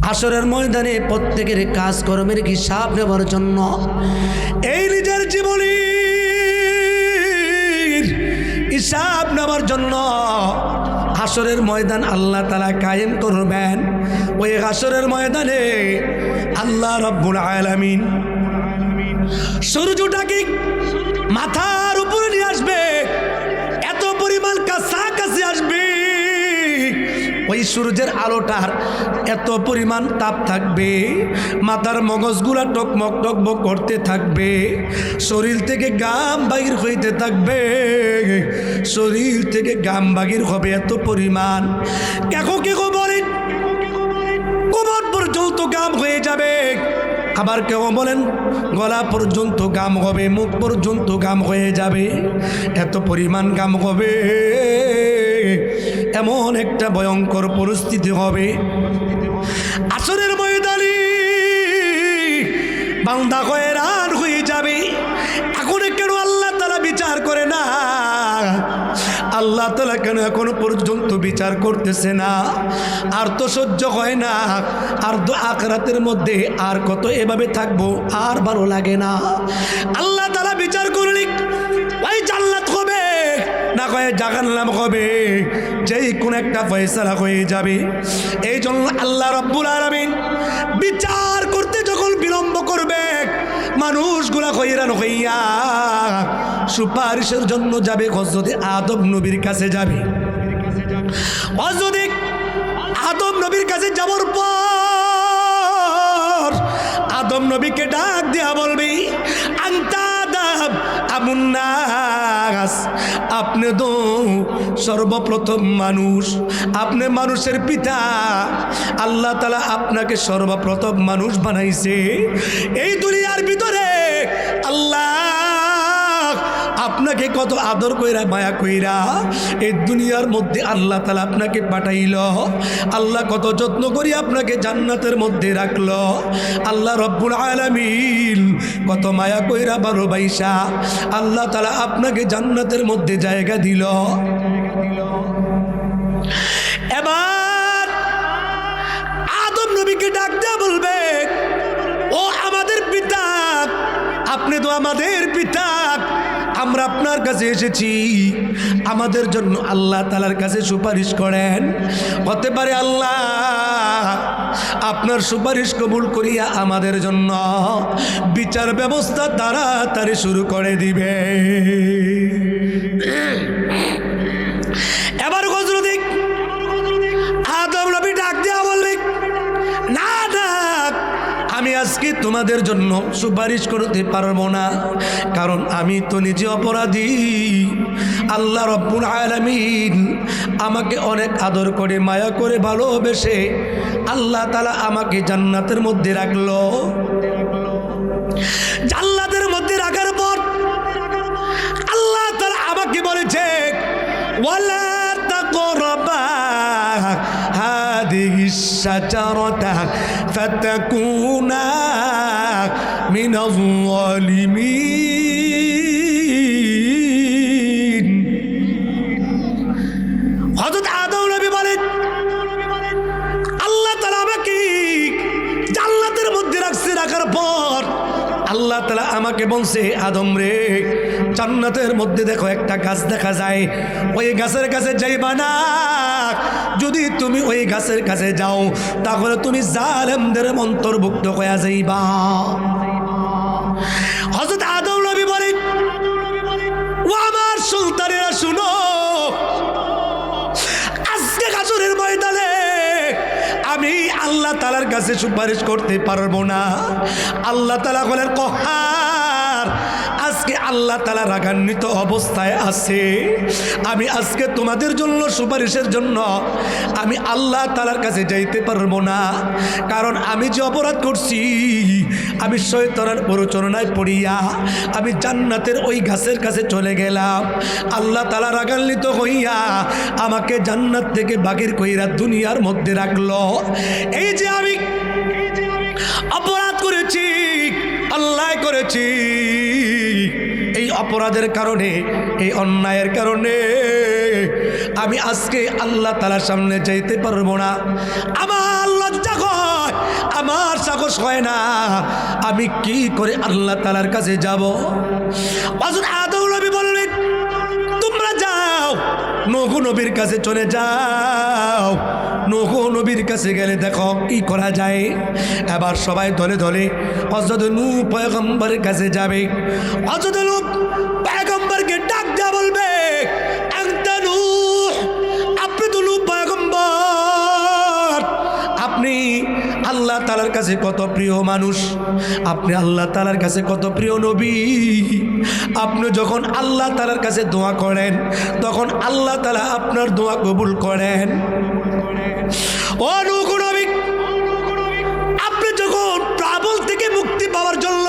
হাসরের ময়দানে প্রত্যেকের কাজকর্মের হিসাব নেবার জন্য এই নিজের জীবনের হিসাব নেবার জন্য হাসরের ময়দান আল্লাহ তাআলা কায়েম করবেন। ওই হাসরের ময়দানে আল্লাহ রাব্বুল আলামিন সূর্যটাকে মাথার উপরে নিয়ে আসবে, এত পরিমাণ কাছাকাছি আসবে, ওই সূর্যের আলোটার এত পরিমাণ তাপ থাকবে, মাথার মগজগুলা টকমক টকমক করতে থাকবে, শরীর থেকে ঘাম বাহির হইতে থাকবে, শরীর থেকে ঘাম বাহির হবে এত পরিমাণ। কেকো কেকো বলেন কোমর পর্যন্ত ঘাম হয়ে যাবে, আবার কেউ বলেন গলা পর্যন্ত ঘাম হবে, মুখ পর্যন্ত ঘাম হয়ে যাবে, এত পরিমাণ ঘাম হবে, এমন একটা ভয়ঙ্কর পরিস্থিতি হবে। আসরের ময়দানে বান্দা হয়রান হয়ে যাবে। এখন কেন আল্লাহ তাআলা বিচার করে না? আল্লাহ তাআলা কেন এখনো পর্যন্ত বিচার করতেছে না? আর তো সহ্য হয় না, আর তো আখিরাতের মধ্যে আর কত এভাবে থাকবো, আর ভালো লাগে না। আল্লাহ তাআলা বিচার করলে ওই জান্নাত হবে না কয়ে জাহান্নাম হবে, যেই কোন একটা ফয়সালা হয়ে যাবে। এই জন্য আল্লাহ রাব্বুল আলামিন বিচার করতে যখন বিলম্ব করবে, মানুষগুলা হয়রান হইয়া সুপারিশের জন্য যাবে হযরত আদম নবীর কাছে যাবে। হযরত আদম নবীর কাছে যাওয়ার পর আদম নবীকে ডাক দিয়া বলবি, আনতা আদম আবুন নাস, আপনি তো সর্বপ্রথম মানুষ, আপনি মানুষের পিতা, আল্লাহ তাআলা আপনাকে সর্বপ্রথম মানুষ বানাইছে। এই দুনিয়ার ভিতরে আল্লাহ আপনাকে কত আদর কইরা মায়া কইরা এই দুনিয়ার মধ্যে আল্লাহ তাআলা আপনাকে পাঠাইল, আল্লাহ কত যত্ন করি আপনাকে জান্নাতের মধ্যে রাখলো, আল্লাহ রব্বুল আলামিন কত মায়া কইরা ভালোবাসা আল্লাহ তাআলা আপনাকে জান্নাতের মধ্যে জায়গা দিল। এবার আদম নবীকে ডাক দেয়া বলবে, ও আমাদের পিতা, আপনি তো আমাদের পিতা, আমরা আপনার কাছে এসেছি, আমাদের জন্য আল্লাহ তাআলার কাছে সুপারিশ করেন। হতে পারে আল্লাহ আপনার সুপারিশ কবুল করিয়া আমাদের জন্য বিচার ব্যবস্থা তাড়াতাড়ি শুরু করে দিবে। এবার হযরত আদম নবী ডাক দেয়া বলবে, না ডাক, আমি আজকে তোমাদের জন্য সুপারিশ করতে পারবো না, কারণ আমি তো নিজে অপরাধী। আল্লাহ রব্বুল আলামিন আমাকে অনেক আদর করে মায়া করে ভালোবেসে আল্লাহ তাআলা আমাকে জান্নাতের মধ্যে রাখলো। জান্নাতের মধ্যে রাখার পর আল্লাহ তাআলা আমাকে বলেছে, ওয়ালা তাকরাবা হাদিহিশ শাজারাতা ফাতাকুনা মিনাজ যালিমিন। হযরত আদম নবী বলেন, আল্লাহ তাআলা আমাকে জান্নাতের মধ্যে রাখছে, রাখার পর আল্লাহ তাআলা আমাকে বলছে, আদম রে, জান্নাতের মধ্যে দেখো একটা গাছ দেখা যায়, ওই গাছের কাছে যাইবা না, যদি তুমি ওই গাছের কাছে যাও তাহলে তুমি জালেমদের অন্তর্ভুক্ত হয়ে যাইবা। হযরত আদম নবী বলেন, ও আমার সন্তানেরা শুনো, আজকে হাসরের ময়দানে আমি আল্লাহ তাআলার কাছে সুপারিশ করতে পারবো না। আল্লাহ তাআলা বলেন কহার, আজকে আল্লাহ তাআলা রাগান্বিত অবস্থায় আছে। আমি আজকে তোমাদের জন্য সুপারিশের জন্য আমি আল্লাহ তাআলার কাছে যাইতে পারবো না, কারণ আমি যে অপরাধ করছি, আমি শয়তানের প্ররোচনায় পড়িয়া আমি জান্নাতের ওই গাছের কাছে চলে গেলাম। আল্লাহ তাআলা রাগান্বিত হইয়া আমাকে জান্নাত থেকে বাগির কইরা দুনিয়ার মধ্যে রাখলো। এই যে আমি অপরাধ করেছি, অন্যায় করেছি, এই অপরাধের কারণে, এই অন্যায়ের কারণে আমি আজকে আল্লাহ তাআলার সামনে যাইতে পারবো না। আমার লজ্জা হয়, সাহস হয় না, আমি কি করে আল্লাহ তাআলার কাছে যাব? হযরত আদম নবী বললেন, তোমরা যাও নূহ নবীর কাছে চলে যাও। নূহ নবীর কাছে গেলে দেখো কি করা যায়। এবার সবাই দলে দলে হযরত নূহ পয়গম্বরের কাছে যাবে। হযরত নূহ পয়গম্বরকে ডাক দেয়া বলবে, আনতা নূহ, আপনি তো নূহ পয়গম্বর, আপনি আল্লাহ তাআলার কাছে কত প্রিয় মানুষ, আপনি আল্লাহ তাআলার কাছে কত প্রিয় নবী। আপনি যখন আল্লাহ তাআলার কাছে দোয়া করেন তখন আল্লাহ তাআলা আপনার দোয়া কবুল করেন। ও নূহ নবী, আপনি যখন প্লাবন থেকে মুক্তি পাওয়ার জন্য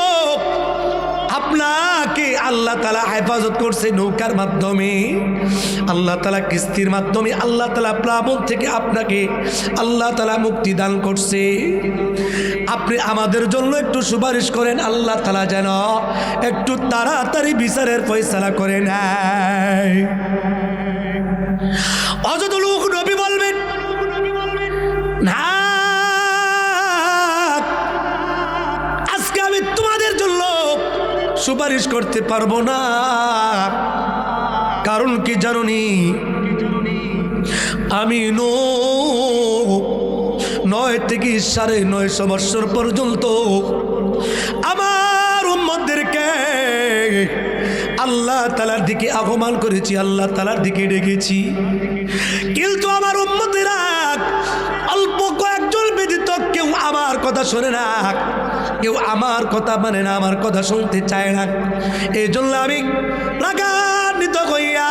আপনাকে আল্লাহ তাআলা হেফাজত করছে নৌকার মাধ্যমে, আল্লাহ তাআলা কিস্তির মাধ্যমে আল্লাহ তাআলা প্লাবন থেকে আপনাকে আল্লাহ তাআলা মুক্তি দান করছে। আপনি আমাদের জন্য একটু সুপারিশ করেন, আল্লাহ তাআলা যেন একটু তাড়াতাড়ি বিচারের ফয়সালা করে নেয়। হযরত নূহ নবী বলবেন, না, আজকে আমি তোমাদের জন্য সুপারিশ করতে পারবো না। কারণ কি জানোনি? আমি 9 থেকে 950 বছর পর্যন্ত আমার উম্মতদেরকে আল্লাহ তাআলার দিকে আহ্বান করেছি, আল্লাহ তাআলার দিকে ডেকেছি, কিন্তু আমার উম্মতেরা অল্প কয়েকজন ব্যতীত কেউ আমার কথা শোনে না, কেউ আমার কথা মানে না, আমার কথা শুনতে চায় না। এই জন্য আমি রাগান্বিত হইয়া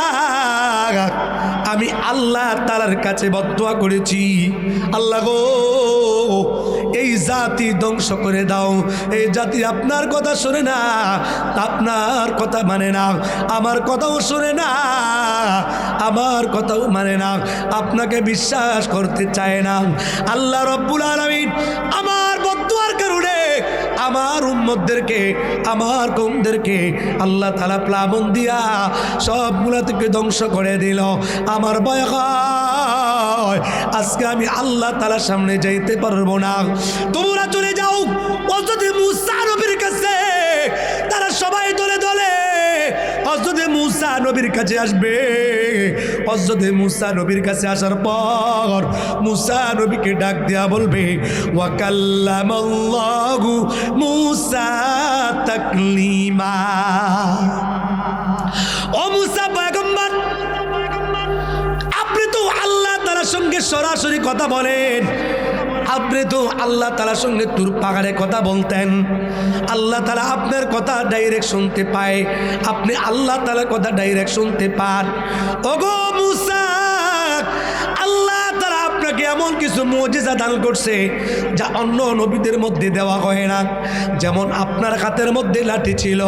আমি আল্লাহ তাআলার কাছে বদদুয়া করেছি, আল্লাহ গো, এই জাতি ধ্বংস করে দাও। এই জাতি আপনার কথা শোনে না, আপনার কথা মানে না, আমার কথাও শোনে না, আমার কথাও মানে না, আপনাকে বিশ্বাস করতে চায় না। আল্লাহ রাব্বুল আলামিন আমার বদদুয়ার কারণে আমার উম্মতদেরকে, আমার কওমদেরকে আল্লাহ তাআলা প্লাবন দিয়া সবগুলা থেকে ধ্বংস করে দিল। আমার ভয় হয় আজকে আমি আল্লাহ তাআলার সামনে যাইতে পারবো না। তোমরা চলে যাও হযরত মূসা নবীর কাছে। তারা সবাই দলে দলে হযরত মূসা নবীর কাছে আসবে। হযরত মূসা নবীর কাছে আসার পর মূসা নবীকে ডাক দেয়া বলবে, ওয়া কাল্লামাল্লাহু মূসা তাকলিমা। ও মূসা পয়গম্বর, আপনি তো আল্লাহ তাআলার সঙ্গে সরাসরি কথা বলেন, আপনি তো আল্লাহ তাআলার সঙ্গে তুর পাহাড়ে কথা বলতেন, আল্লাহ তাআলা আপনার কথা ডাইরেক্ট শুনতে পায়, আপনি আল্লাহ তাআলার কথা ডাইরেক্ট শুনতে পান। ওগো মূসা, আল্লাহ তাআলা আপনাকে এমন কিছু মুজিজা দান করছে যা অন্য নবীদের মধ্যে দেওয়া হয় না। যেমন আপনার হাতের মধ্যে লাঠি ছিল,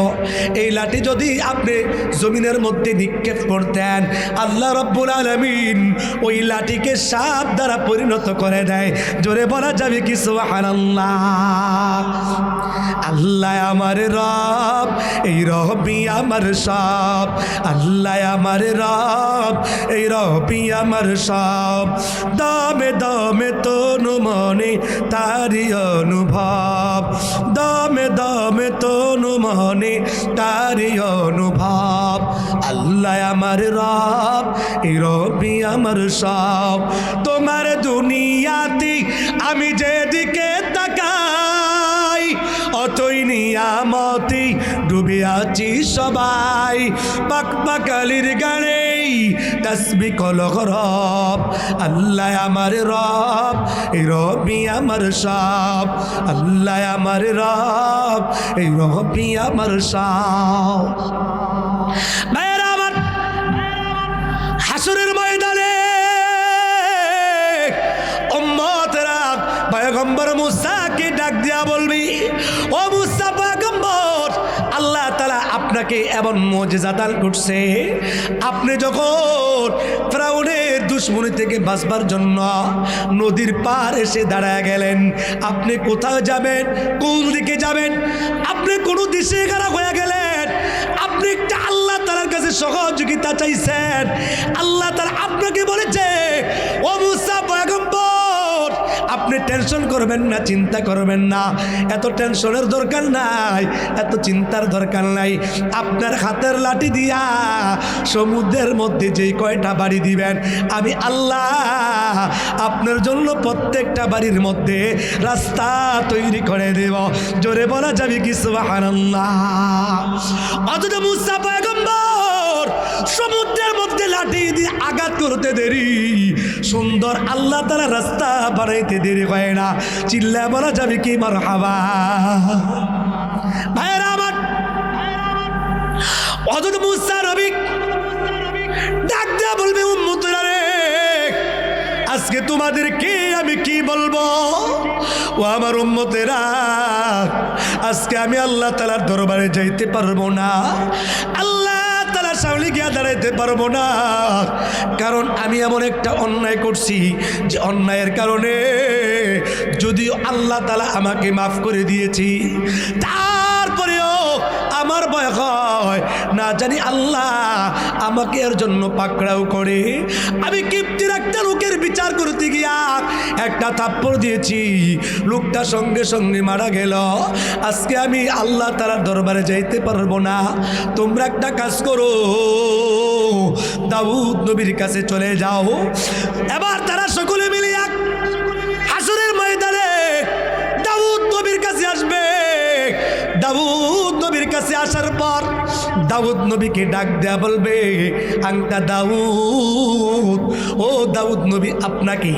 এই লাঠি যদি আপনি জমিনের মধ্যে নিক্ষেপ করতেন, আল্লাহ রাব্বুল আলামিন ওই লাঠিকে সাপ দ্বারা পরিণত করে দেয়। জোরে বলা যাবে কি সুবহানাল্লাহ। আল্লাহ আমার রব, এই রবই আমার সব, আল্লাহ আমার রব, এই রবই আমার সব। দমে দমে তনু মনে তারি অনুভব, দমে দমে তনু মনে তারি অনুভব। আল্লাহ আমার রব, এই রবই আমার সব। তোমার দুনিয়াতে আমি যেদিকে তাকাই অতই নিয়ামতি ডুবে আছি সবাই। পাকপাকালির গানে তাসবিহ কলক রব, আল্লাহ আমার রব, এই রবই আমার সব, আল্লাহ আমার রব, এই রবই আমার সব। ভাইয়েরা আমার, হাসরের ময়দানে উম্মতেরা পয়গম্বর মূসাকে ডাক দিয়া বলবি, ও মূসা পয়গম্বর, আল্লাহ তাআলা আপনাকে এমন মুজিজা দান করছে, আপনি যখন ফিরআউনের দুশমনি থেকে বাঁচবার জন্য নদীর পার এসে দাঁড়ায় গেলেন, আপনি কোথায় যাবেন, কোন দিকে যাবেন, আপনি কোন দিশে গারা হয়ে গেলেন, আপনি একটা আল্লাহ তাআলার কাছে সহযোগিতা চাইছেন। আল্লাহ তাআলা আপনাকে বলেছে, ও মূসা পয়গম্বর, আপনি আপনি টেনশন করবেন না, চিন্তা করবেন না, এত টেনশনের দরকার নাই, এত চিন্তার দরকার নাই। আপনার হাতের লাঠি দিয়া সমুদ্রের মধ্যে যেই কয়টা বাড়ি দিবেন, আমি আল্লাহ আপনার জন্য প্রত্যেকটা বাড়ির মধ্যে রাস্তা তৈরি করে দেব। জোরে বলা যাবে কি সুবহানাল্লাহ। অথচ মুসা পয়গম্বর সমুদ্রের মধ্যে লাঠি দিয়ে আঘাত করতে দেরি, সুন্দর আল্লাহ তাআলা রাস্তা বানাইতে দেরি হয় না। চিল্লা বলা যাবে কি মারহাবা। ভাইরা আমার, অথচ মুসা নবী ডাক দেয়া বলবে, উম্মতরা রে, আজকে তোমাদেরকে আমি কি বলবো? ও আমার উম্মতেরা, আজকে আমি আল্লাহ তাআলার দরবারে যাইতে পারবো না, আল্লাহ তাআলার সামনে গিয়ে দাঁড়াইতে পারবো না। কারণ আমি এমন একটা অন্যায় করছি যে অন্যায়ের কারণে যদিও আল্লাহ তাআলা আমাকে মাফ করে দিয়েছি, তারপরেও আমার ভয় হয় না জানি আল্লাহ আমাকে এর জন্য পাকড়াও করে। আমি কিপ্তির একটা লোকের বিচার করতে গিয়া একটা থাপ্পড় দিয়েছি, লোকটা সঙ্গে সঙ্গে মারা গেল। আজকে আমি আল্লাহ তাআলার দরবারে যাইতে পারবো না। তোমরা একটা কাজ করো, দাউদ নবীর কাছে চলে যাও। এবার তারা সকলে মিলে এক হাসরের ময়দানে দাউদ নবীর কাছে আসবে। দাউদ নবীর কাছে আসার পর দাউদ নবীকে ডাক দেয়া বলবে, আংটা দাউদ, ও দাউদ নবী, আপনাকে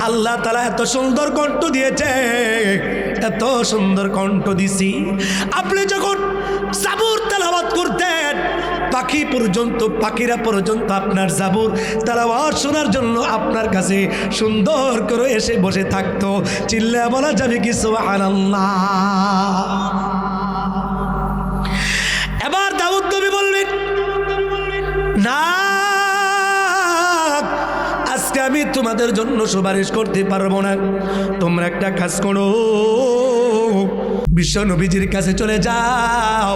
আল্লাহ তাআলা এত সুন্দর কণ্ঠ দিয়েছে, এত সুন্দর কণ্ঠ দিছি। আপনি যখন জাবুর তেলাওয়াত করতেন, পাখিরা পর্যন্ত আপনার জাবুর তেলাওয়াত শোনার জন্য আপনার কাছে সুন্দর করে এসে বসে থাকতো। চিল্লা বলা যাবে কি সুবহানাল্লাহ। এবার দাউদ নবী বলবেন, না, আজকে আমি তোমাদের জন্য সুপারিশ করতে পারবো না। তোমরা একটা কাজ করো, বিশ্ব নবীজির কাছে চলে যাও,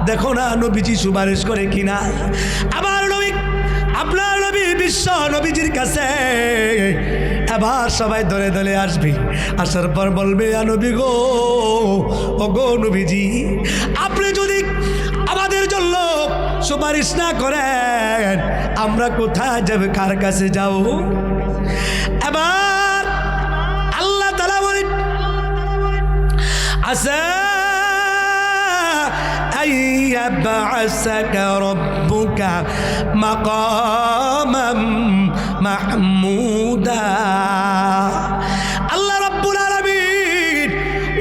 দেখো না নবীজি সুপারিশ করে কিনা। আবার নবী, আপনার নবী বিশ্ব নবীজির কাছে এবার সবাই দলে দলে আসবে। আসার পর বলবে, নবী গো, ও গো নবীজি, আপনি যদি আমাদের জন্য সুপারিশ না করেন আমরা কোথায় যাবে, কার কাছে যাও? এবার আল্লাহ তাআলা বলেন, আসা আইয়াবআসাকা রাব্বুকা মাকামান মাহমুদা। আল্লাহ রাব্বুল আলামিন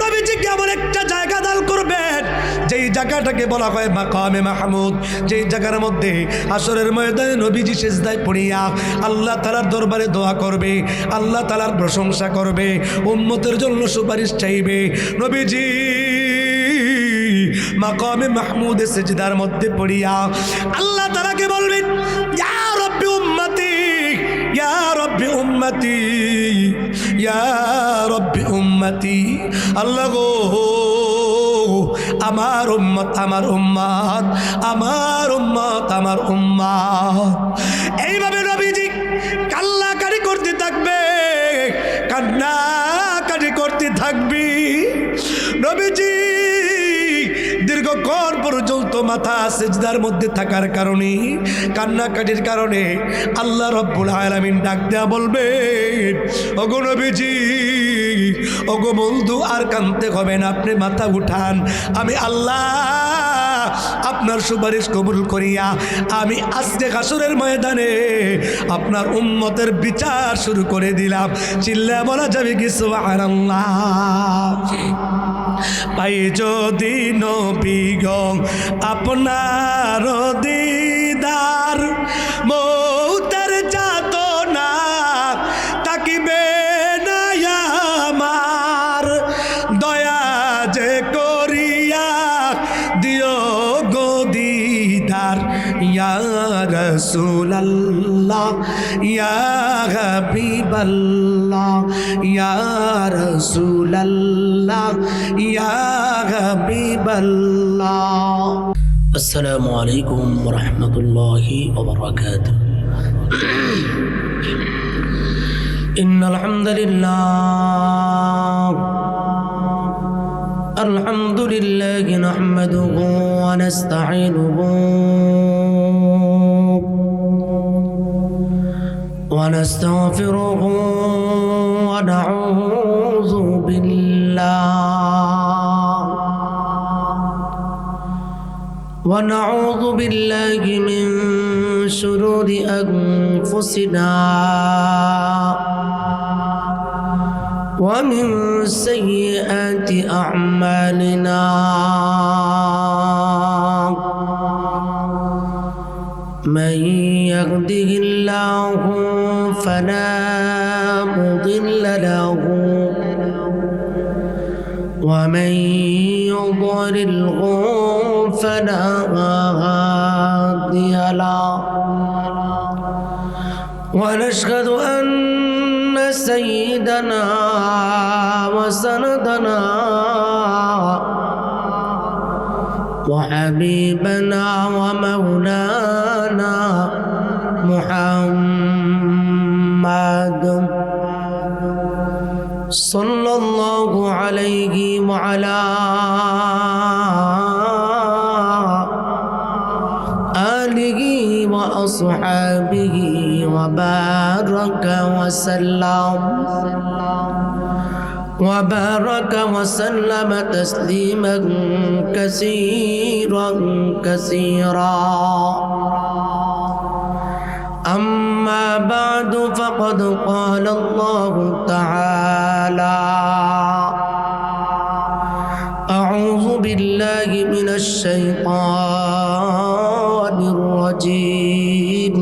নবীজিকে এমন একটা জায়গা দান করবেন যেই জায়গাটাকে বলা হয় মাকামে মাহমুদ, যেই জায়গার মধ্যে হাসরের ময়দানে নবীজি সিজদায় পড়িয়া আল্লাহ তাআলার দরবারে দোয়া করবে, আল্লাহ তাআলার প্রশংসা করবে, উম্মতের জন্য সুপারিশ চাইবে। নবীজি মাকামে মাহমুদে সিজদার মধ্যে পড়িয়া আল্লাহ তাআলাকে বলবেন, ইয়া রাব্বি উম্মতি, ইয়া রাব্বি উম্মতি, ইয়া রাব্বি উম্মতি। আল্লাহ গো, আমার উম্মত, আমার উম্মত, আমার উম্মত, আমার উম্মত। এইভাবে নবীজি কান্নাকাটি করতে থাকবে, কান্নাকাটি করতে থাকবি। নবীজি দীর্ঘক্ষণ পর্যন্ত মাথা সিজদার মধ্যে থাকার কারণে, কান্নাকাটির কারণে আল্লাহ রাব্বুল আলামিন ডাক দেয়া বলবেন, ওগো নবীজি, ওগো বন্ধু, আর কাঁদতে হবে না, আপনি মাথা উঠান। আমি আল্লাহ আপনার সুপারিশ কবুল করিয়া আমি আজকে হাসরের ময়দানে আপনার উম্মতের বিচার শুরু করে দিলাম। চিল্লা বলা যাবে কি সুবহানাল্লাহ। পাই যদি নবী গো আপনার দিদার, মৌতের যাতনা তাকিবে না আমার, দয়া যে করিয়া দিও গো দিদার। ইয়া রাসূলুল্লাহ, ইয়া হাবিবাল্লাহ, ইয়া রাসূলুল্লাহ, ইয়া হাবিবাল্লাহ। আসসালামু আলাইকুম ওয়া রাহমাতুল্লাহি ওয়া বারাকাতুহু। إن الحمد لله نحمده ونستعينه ونستغفره ونعوذ بالله من شرور أنفسنا ومن سيئات أعمالنا من يهده الله فلا مضل له ومن يضلله فلا هادي له ونشهد أن سيدنا وسندنا وحبيبنا ومولانا محمد صلى الله عليه وعلى آله وأصحابه وبارك وسلم تسليما كثيرا أما بعد فقد قال الله تعالى أعوذ بالله من الشيطان الرجيم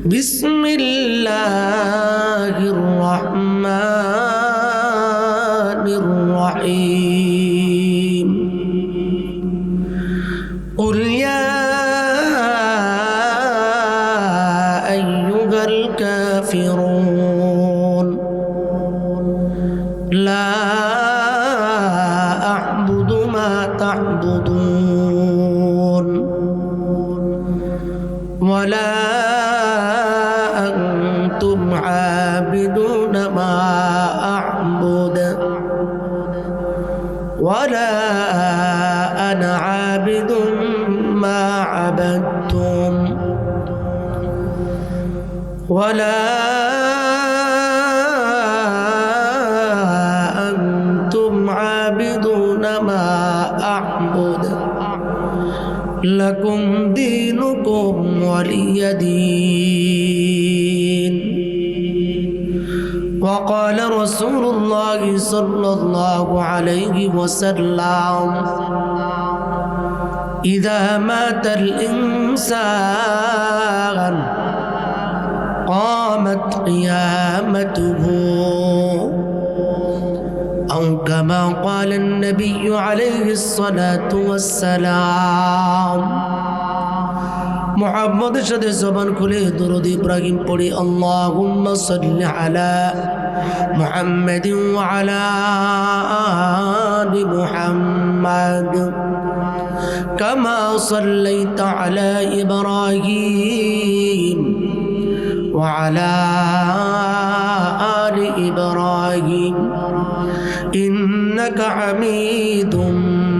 بسم الله الرحمن الرحيم قل يا أيها الكافرون لا أعبد ما تعبدون ولا أنتم عابدون ما أعبد ولا أنا عابد ما عبدتم ولا أنتم عابدون ما أعبد لكم دينكم ولي دين. وقال رسول الله صلى الله عليه وسلم إذا مات الإنسان قامت قيامته أو كما قال النبي عليه الصلاة والسلام محمد شد زبان كله درود إبراهيم پڑھی اللهم صل على محمد وعلى آل محمد كما صليت على إبراهيم وعلى آل إبراهيم إنك حميد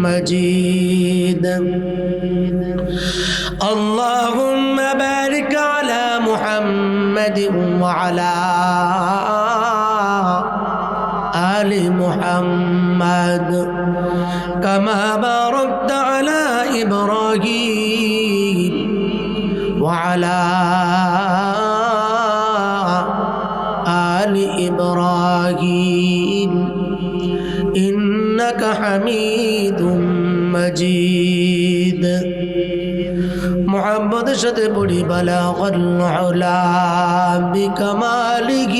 مجيد. اللهم بارك على محمد وعلى آل محمد كما باركت على إبراهيم وعلى آل إبراهيم إنك حميد مجيد. محمد شد پڑھی بلغ العلا بكماله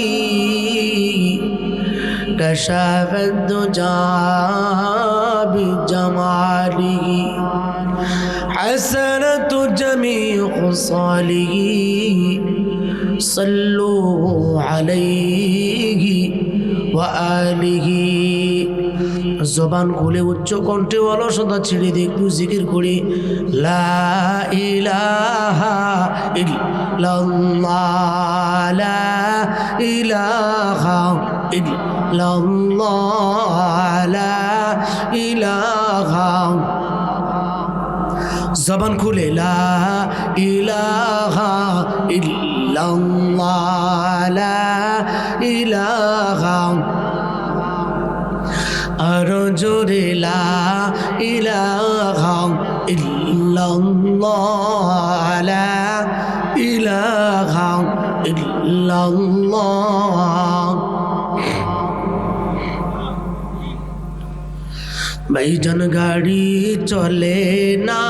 كشف الدجى بجماله حسنة جميع خصاله صلوا عليه وآله জবান খুলে উচ্চ কণ্ঠে অলসতা ছেড়ে দিয়ে একটু জিকির করি, লা ইলাহা ইল্লাল্লাহ, লা ইলাহা ইল্লাল্লাহ, লা ইলাহা। জবান খুলে লা ইলাহা ইল্লাল্লাহ, লা ইলাহা। আরো জোরে লা ইলাহা ইল্লাল্লাহ, লা ইলাহা ইল্লাল্লাহ। ভাইজান গাড়ি চলে না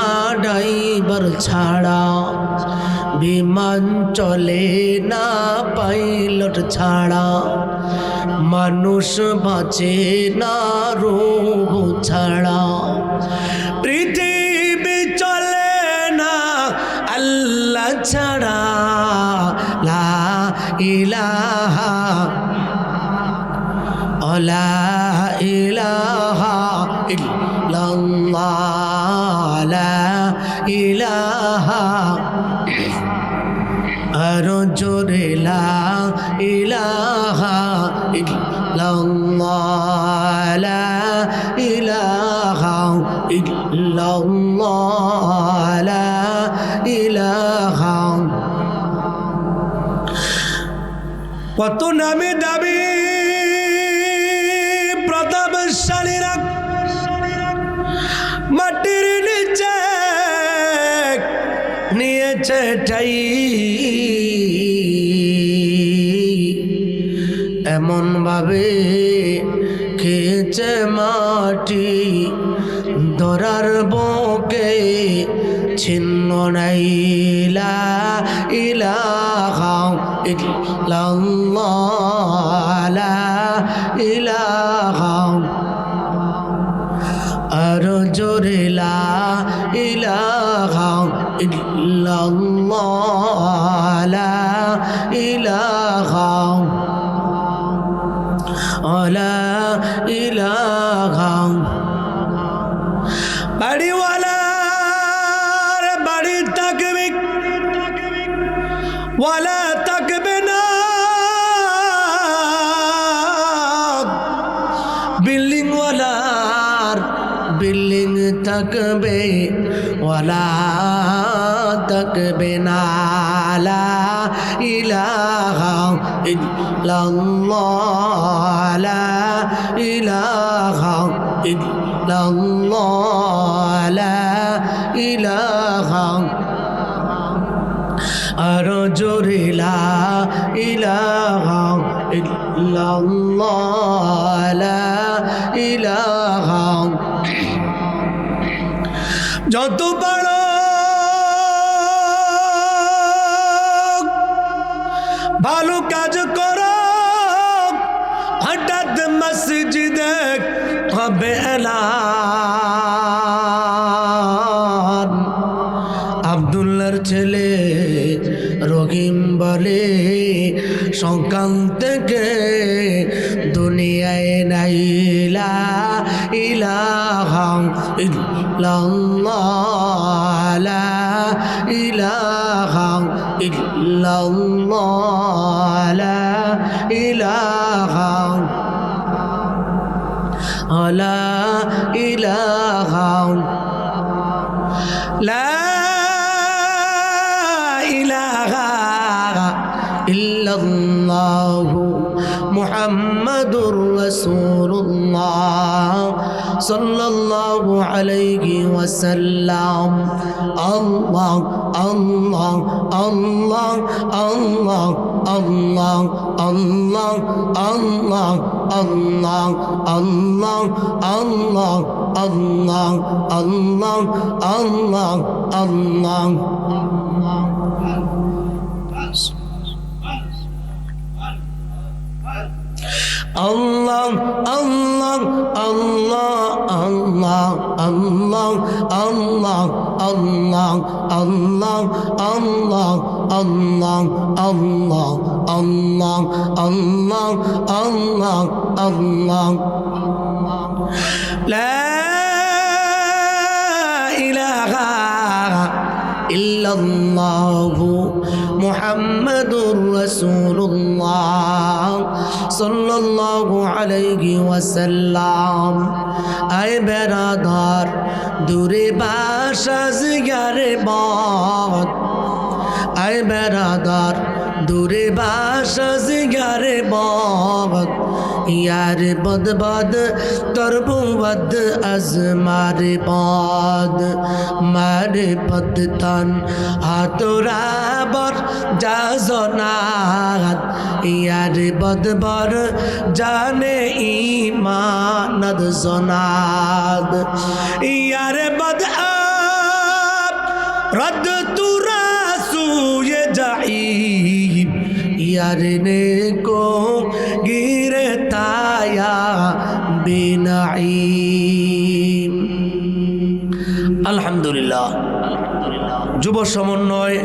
ড্রাইভার ছাড়া, বিমান চলে না পাইলট ছাড়া, মানুষ বাঁচে না রূহ ছাড়া, পৃথিবী চলে না আল্লাহ ছাড়া, লা ইলাহা লা ইলাহা ইল্লাল্লাহ, লা ইলাহা। আরো জোরে লা ইলাহা ইল্লাল্লাহ, লা ইলাহা ইল্লাল্লাহ, লা ইলাহা। কত নামে দাবি প্রতাপশালীরা মাটির নিচে নিয়েছে ঠাই, এমন ভাবে খেয়েছে মাটি, ধরার বুকে ছিন্ন নাই, লা ইলাহা ইল্লাল্লাহ, লা ইলাহা। আরো জোরে লা ইলাহা ইল্লাল্লাহ, লা ইলাহা লা ইলাহা। বাড়িওয়ালার বাড়ি থাকবে, ওয়ালা থাকবে না, বিল্ডিং ওয়ালার বিল্ডিং থাকবে, ওয়ালা থাকবে না, লা ইলাহা ইল্লাল্লাহ, লা ইলাহা ইল্লাল্লাহ, লা ইলাহা। আরো জোরে লা ইলাহা ইল্লাল্লাহ, লা ইলাহা। যত বড় ভালো কাজ করো, হঠাৎ মসজিদে হবে এলান, আব্দুল্লাহর ছেলে রহিম বলে সকাল থেকে দুনিয়ায় নাই, লা ইলাহা ইল্লাল্লাহ, লা ইলাহা ইল্লাল্লাহ, লা ইলাহা লা ইলাহা লা ইলাহা ইল্লাল্লাহু মুহাম্মাদুর রাসূলুল্লাহ সাল্লাল্লাহু আলাইহি ওয়াসাল্লাম। আল্লাহ আল্লাহ আল্লাহ আল্লাহ আল্লাহ আল্লাহ আল্লাহ আল্লাহ আল্লাহ আল্লাহ আল্লাহ আল্লাহ আল্লাহ আল্লাহ। Allah Allah Allah Allah Allah Allah Allah Allah Allah Allah Allah আল্লাহ আল্লাহ আল্লাহ আল্লাহ লা ইলাহা ইল্লাল্লাহু মুহাম্মাদুর রাসূলুল্লাহ সাল্লাল্লাহু আলাইহি ওয়াসাল্লাম। আয় বেরাদার দূরে বাসা জিগারে বদ, আয় বেরাদার দূরে বাসা জিগারে বদ, ইয়ার বদ বদ করবু বদ আজ মারে বদ, মারে বদ তান হাতরা বর যা জনাত, ইয়ার বদ বর জানে ইমানদ জনাদ, ইয়ার বদ আব রদ তুরা সুয়ে জাইব, यार ने को गिरताया बेनाईम। আলহামদুলিল্লাহ, যুব সমন্বয়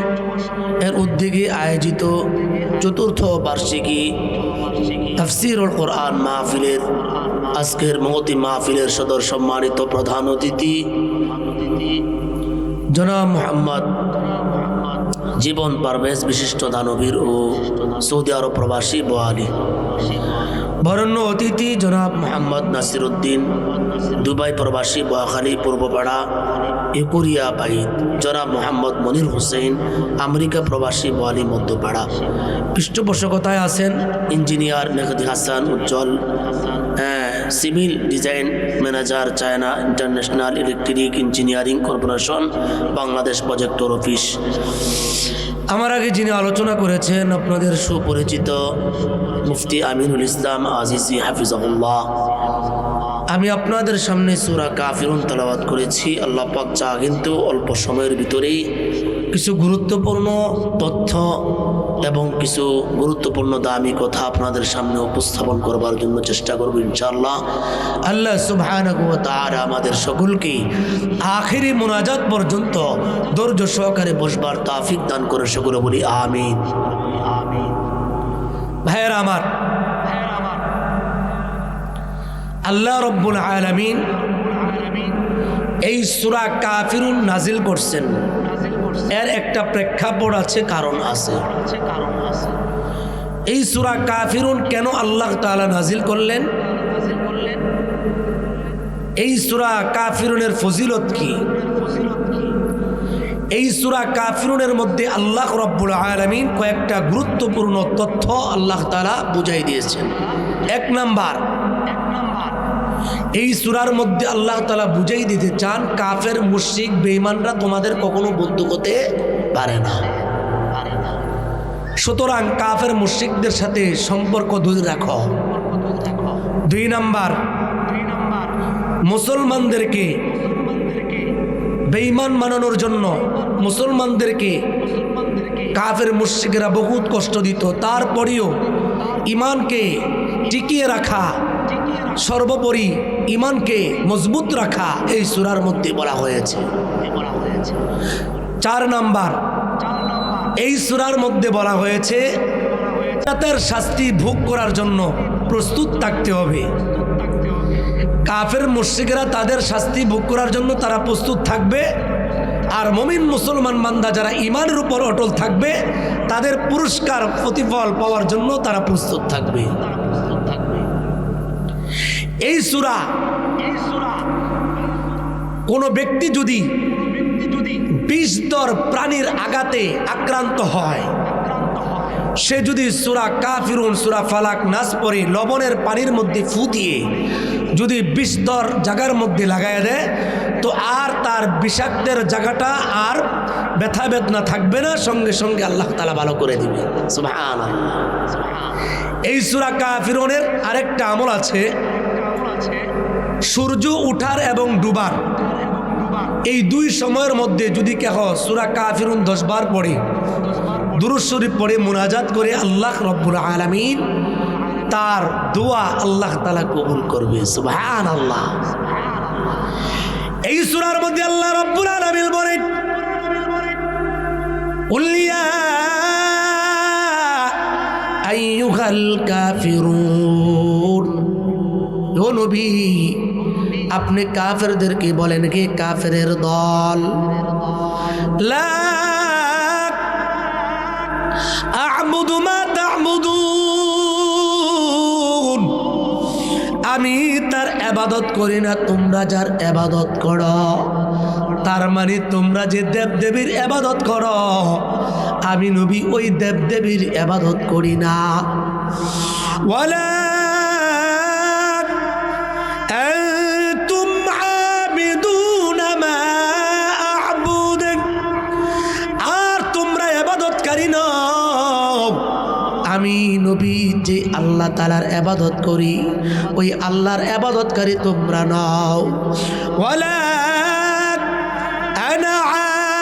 এর উদ্যোগে আয়োজিত চতুর্থ বার্ষিকী তাফসীরুল কোরআন মাহফিলের আজকের মহতি মাহফিলের সদর সম্মানিত প্রধান অতিথি জনাব মোহাম্মদ জীবন পারভেজ বিশিষ্ট দানবীর ও সৌদি আরব প্রবাসী বোয়ালি, বরেণ্য অতিথি জনাব মোহাম্মদ নাসিরউদ্দিন দুবাই প্রবাসী বোয়াখালী পূর্বপাড়া একুরিয়া বাইত, জনাব মোহাম্মদ মনির হোসেন আমেরিকা প্রবাসী বোয়ালি মধ্যপাড়া। পৃষ্ঠপোষকতায় আছেন engineer Mehedi Hasan Ujjwal, civil design manager China international electric engineering corporation Bangladesh প্রজেক্টর অফিস। আমার আগে যিনি আলোচনা করেছেন আপনাদের সুপরিচিত মুফতি আমিনুল ইসলাম আজিজি হাফিজাহুল্লাহ। আমি আপনাদের সামনে সূরা কাফিরুন তেলাওয়াত করেছি। আল্লাহ পাক চা কিন্তু অল্প সময়ের ভিতরেই কিছু গুরুত্বপূর্ণ তথ্য এবং কিছু গুরুত্বপূর্ণ দামি কথা আপনাদের সামনে উপস্থাপন করবার জন্য চেষ্টা করব ইনশাআল্লাহ। আল্লাহ সুবহানাহু ওয়া তাআলা আমাদের সকলকে আখিরি মুনাজাত পর্যন্ত ধৈর্য সহকারে বসবার তৌফিক দান করে সকলে বলি আমিন। ভাইয়েরা আমার, আল্লাহ রব্বুল আলামিন এই সূরা কাফিরুন নাজিল করছেন, এর একটা প্রেক্ষাপট আছে, কারণ আছে। এই সূরা কাফিরুন কেন আল্লাহ তাআলা নাজিল করলেন? এই সূরা কাফিরুনের ফজিলত কি? এই সূরা কাফিরুনের মধ্যে আল্লাহ রব্বুল আলামিন কয়েকটা গুরুত্বপূর্ণ তথ্য আল্লাহ তাআলা বুঝাই দিয়েছেন। এক নাম্বার, এই সূরার মধ্যে আল্লাহ তাআলা বুঝাই দিতে চান কাফের মুশরিক বেঈমানরা তোমাদের কখনো বন্ধু হতে পারে না। সুতরাং কাফের মুশরিকদের সাথে সম্পর্ক দূরে রাখো। দুই নাম্বার, মুসলমানদেরকে বেঈমান বানানোর জন্য মুসলমানদেরকে কাফের মুশরিকরা বহুত কষ্ট দিত, তারপরেও ঈমানকে টিকিয়ে রাখা, সর্বোপরি ঈমানকে মজবুত রাখা এই সূরার মধ্যে বলা হয়েছে। চার নাম্বার, এই সূরার মধ্যে বলা হয়েছে জান্নাতের শাস্তি ভোগ করার জন্য প্রস্তুত থাকতে হবে। কাফের মুশরিকরা তাদের শাস্তি ভোগ করার জন্য তারা প্রস্তুত থাকবে, আর মুমিন মুসলমান বান্দা যারা ঈমানের উপর অটল থাকবে তাদের পুরস্কার প্রতিফল পাওয়ার জন্য তারা প্রস্তুত থাকবে। এই সূরা কোনো ব্যক্তি যদি বিষধর প্রাণীর আঘাতে আক্রান্ত হয়, সে যদি সূরা কাফিরুন, সূরা ফালাক, নাস পড়ে লবণের পানির মধ্যে ফু দিয়ে যদি বিষধর জায়গার মধ্যে লাগায় দেয়, তো আর তার বিষাক্তের জায়গাটা আর ব্যথা বেদনা থাকবে না, সঙ্গে সঙ্গে আল্লাহ তাআলা ভালো করে দিবে। সুবহানাল্লাহ। এই সূরা কাফিরুনের আরেকটা আমল আছে, সূর্য উঠার এবং ডুবার এই দুই সময়ের মধ্যে যদি কেহ সূরা কাফিরুন 10 বার পড়ে, দুরূদ শরীফ পড়ে, মুনাজাত করে, আল্লাহ রব্বুল আলামিন তার দোয়া আল্লাহ তাআলা কবুল করবে। সুবহানাল্লাহ। এই সূরার মধ্যে আল্লাহ রব্বুল আলামিন বলেন, কুল ইয়া আইয়ুহাল কাফিরুন, ও নবী আপনি কাফেরদেরকে বলেন কে কাফেরের দল, লা আ'বুদু মা তা'বুদুন, আমি তার ইবাদত করি না, তোমরা যার ইবাদত করো। তার মানে তোমরা যে দেবদেবীর ইবাদত করো, আমি নবী ওই দেবদেবীর ইবাদত করি না। ওয়ালা আনতুম আবিদুনা মা আ'বুদ, আর তোমরা ইবাদতকারী নও, আমি নবী যে আল্লাহ তাআলার ইবাদত করি ওই আল্লাহর ইবাদতকারী তোমরা নও। ওয়ালা আনা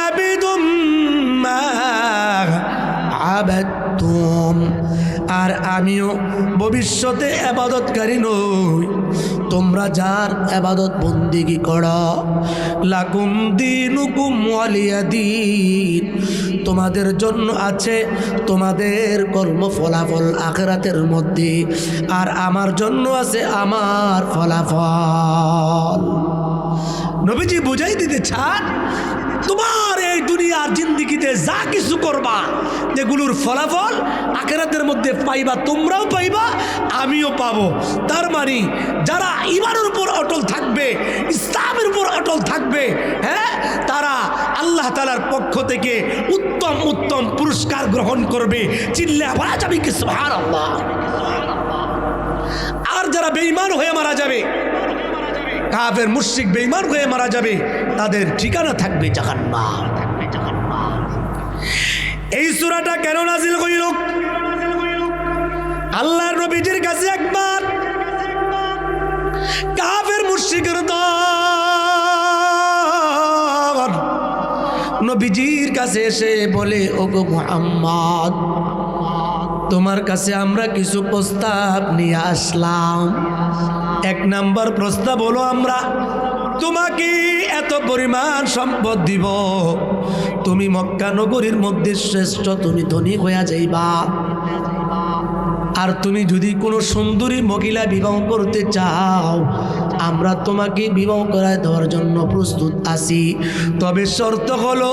আবিদুম মা আবাদতুম, আর আমিও ভবিষ্যতে ইবাদতকারী নই, তোমরা যার ইবাদত বন্দেগী করো। লাকুম দীনুকুম ওয়ালিয়া দীন, তোমাদের জন্য আছে তোমাদের কর্ম ফলাফল আখিরাতের মধ্যে, আর আমার জন্য আছে আমার ফলাফল। নবীজি বুঝাই দিতে চান তোমার এই দুনিয়ার জিন্দেগিতে যা কিছু করবা যেগুলোর ফলাফল আখিরাতের মধ্যে পাইবা, তোমরাও পাইবা আমিও পাবো। তার মানে যারা ঈমানের উপর অটল থাকবে, ইসলামের উপর অটল থাকবে, হ্যাঁ, তারা আল্লাহ তাআলার পক্ষ থেকে উত্তম উত্তম পুরস্কার গ্রহণ করবে। চিল্লা বলা যাবে কি সুবহানাল্লাহ। আর যারা বেঈমান হয়ে মারা যাবে, কাফের মুশরিক বেঈমান হয়ে মারা যাবে, তাদের ঠিকানা থাকবে জাহান্নাম। এই সূরাটা কেন নাযিল হইল? আল্লাহর নবীজির কাছে একবার কাফের মুশরিকের দল নবীজির কাছে এসে বলে, ওগো মুহাম্মদ, তোমার কাছে আমরা কিছু প্রস্তাব নিয়ে আসলাম। এক নাম্বার প্রস্তাব হলো, আমরা তোমাকে এত পরিমাণ সম্পদ দিব, তুমি মক্কা নগরীর মধ্যে শ্রেষ্ঠ, তুমি ধনী হইয়া যাইবা। আর তুমি যদি কোনো সুন্দরী মহিলা বিবাহ করতে চাও, আমরা তোমাকে বিবাহ করায় দেওয়ার জন্য প্রস্তুত আছি, তবে শর্ত হলো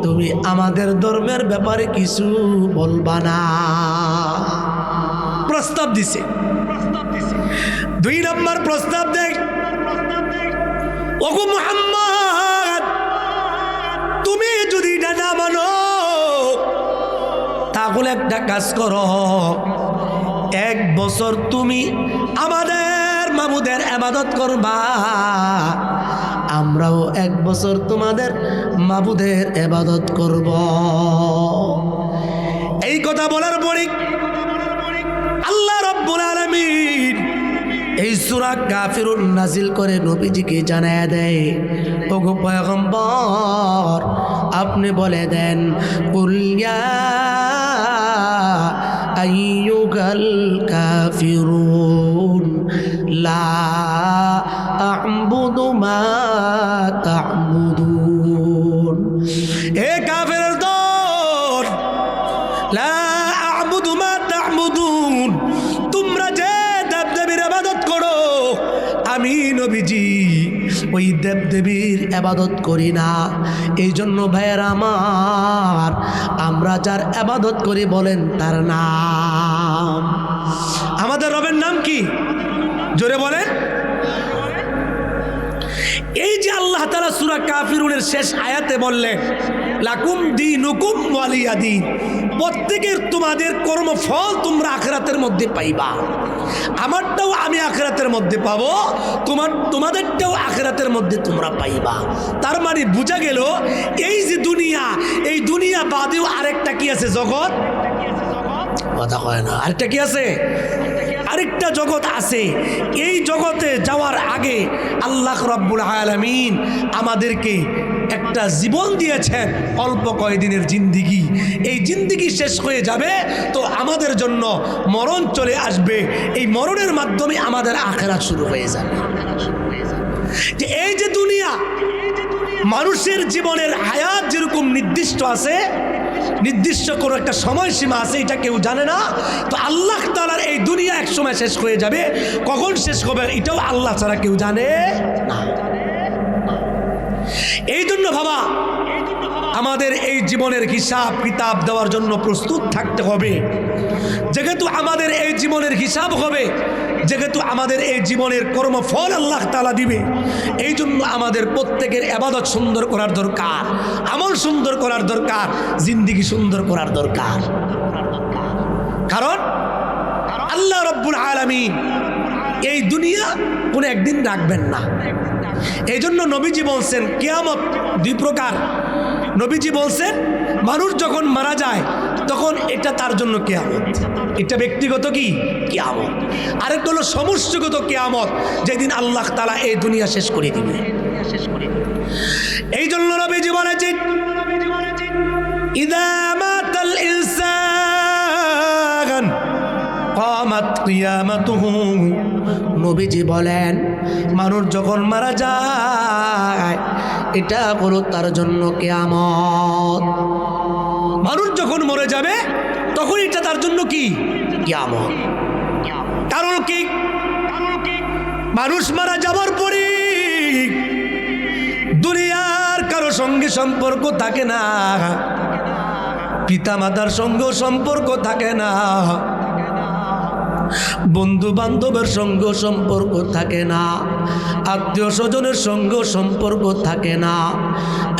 তুমি আমাদের ধর্মের ব্যাপারে কিছু বলবা না। প্রস্তাব দিছে। দুই নম্বর প্রস্তাব দেখ, ওগো মুহাম্মদ, তুমি যদি এটা না মানো তাহলে একটা কাজ করো, 1 বছর তুমি আমাদের মাবুদের ইবাদত করবা, আমরাও 1 বছর তোমাদের মাবুদের ইবাদত করব। এই কথা বলার পরে আল্লাহ রাব্বুল আলামিন এই সূরা কাফিরুন নাজিল করে নবীজিকে জানায়া দেয়, ওগো পয়গম্বর, আপনি বলে দেন, কুল ইয়া আইয়ুহাল কাফিরুন লা আ'বুদু মা তা'বুদুন। এ কাফেরের দল, লা আ'বুদু মা তা'বুদুন, তোমরা যে দেবদেবীর ইবাদত করো, আমি নবীজি ওই দেবদেবীর ইবাদত করি না। এই জন্য ভাইয়েরা আমার, আমরা যার ইবাদত করি বলেন তার নাম। আমাদের রবের নাম কি? জোরে বলেন। এই যে আল্লাহ তাআলা সূরা কাফিরুনের শেষ আয়াতে বললেন, লাকুম দীনুকুম ওয়ালিয়া দীন, প্রত্যেকের তোমাদের কর্মফল তোমরা আখিরাতের মধ্যে পাইবা। আমারটাও আমি আখিরাতের মধ্যে পাবো, তোমাদেরটাও আখিরাতের মধ্যে তোমরা পাইবা। তার মানে বোঝা গেল এই যে দুনিয়া, এই দুনিয়া বাদেও আরেকটা কি আছে? জগৎ। কথা কয় না, আরেকটা কি আছে? আরেকটা জগৎ আছে। এই জগতে যাওয়ার আগে আল্লাহ রাব্বুল আলামিন আমাদেরকে একটা জীবন দিয়েছেন, অল্প কয়েকদিনের জিন্দিগি। এই জিন্দিগি শেষ হয়ে যাবে, তো আমাদের জন্য মরণ চলে আসবে। এই মরণের মাধ্যমে আমাদের আখিরাত শুরু হয়ে যাবে। যে এই যে দুনিয়া, মানুষের জীবনের হায়াত যেরকম নির্দিষ্ট আছে, নির্দিষ্ট কোনো একটা সময়সীমা আছে, এটা কেউ জানে না। তো আল্লাহ তাআলার এই দুনিয়া এক সময় শেষ হয়ে যাবে, কখন শেষ হবে এটাও আল্লাহ ছাড়া কেউ জানে না। এই জন্য বাবা আমাদের এই জীবনের হিসাব কিতাব দেওয়ার জন্য প্রস্তুত থাকতে হবে। যেহেতু আমাদের এই জীবনের হিসাব হবে, যেহেতু আমাদের এই জীবনের কর্মফল আল্লাহ তাআলা দিবে, এই জন্য আমাদের প্রত্যেকের ইবাদত সুন্দর করার দরকার, আমল সুন্দর করার দরকার, জিন্দেগি সুন্দর করার দরকার। কারণ আল্লাহ রাব্বুল আলামিন এই দুনিয়া কোনো একদিন রাখবেন না। এই জন্য নবীজি বলছেন কিয়ামত দুই প্রকার। নবীজি বলছেন মানুষ যখন মারা যায় তখন এটা তার জন্য কিয়ামত, এটা ব্যক্তিগত কি কিয়ামত, আরেকটা হলো সমষ্টিগত কিয়ামত, যেদিন আল্লাহ তাআলা এই দুনিয়া শেষ করে দিবে। এই জন্য নবীজি বলেছেন ইদা মাতাল ইনসান কামাত কিয়ামাতুহু। নবীজি বলেন মানুষ যখন মারা যায় এটা হলো তার জন্য কিয়ামত। মানুষ যখন মরে যাবে তখন এটা তার জন্য কি কিয়ামত। কারণ কি মানুষ মারা যাওয়ার পরে দুনিয়ার কারো সঙ্গে সম্পর্ক থাকে না, পিতা মাতার সঙ্গে সম্পর্ক থাকে না, বন্ধু বান্ধবের সঙ্গে সম্পর্ক থাকে না, আত্মীয় স্বজনের সঙ্গে সম্পর্ক থাকে না।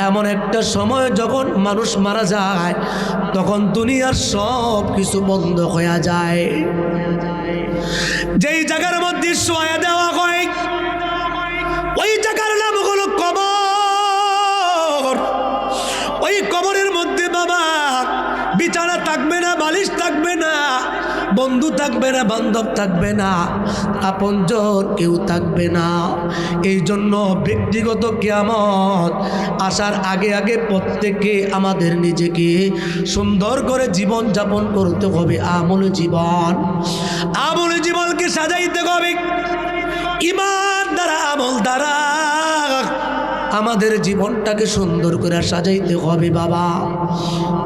এমন একটা সময় যখন মানুষ মারা যায় তখন দুনিয়ার সব কিছু বন্ধ হয়ে যায়। যেই জায়গার মধ্যে শোয়া দেওয়া হয় ওই জায়গার নাম হলো কবর। ওই কবরের মধ্যে বাবা বিছানা থাকবে না, বালিশ থাকবে না, বন্ধু থাকবে না, বান্ধব থাকবে না, আপনজন কেউ থাকবে না। এই জন্য ব্যক্তিগত কিয়ামত আসার আগে আগে প্রত্যেকে আমাদের নিজেকে সুন্দর করে জীবন যাপন করতে হবে। আমল জীবনকে সাজাইতে হবে ঈমান দ্বারা, আমল দ্বারা আমাদের জীবনটাকে সুন্দর করে সাজাইতে হবে বাবা।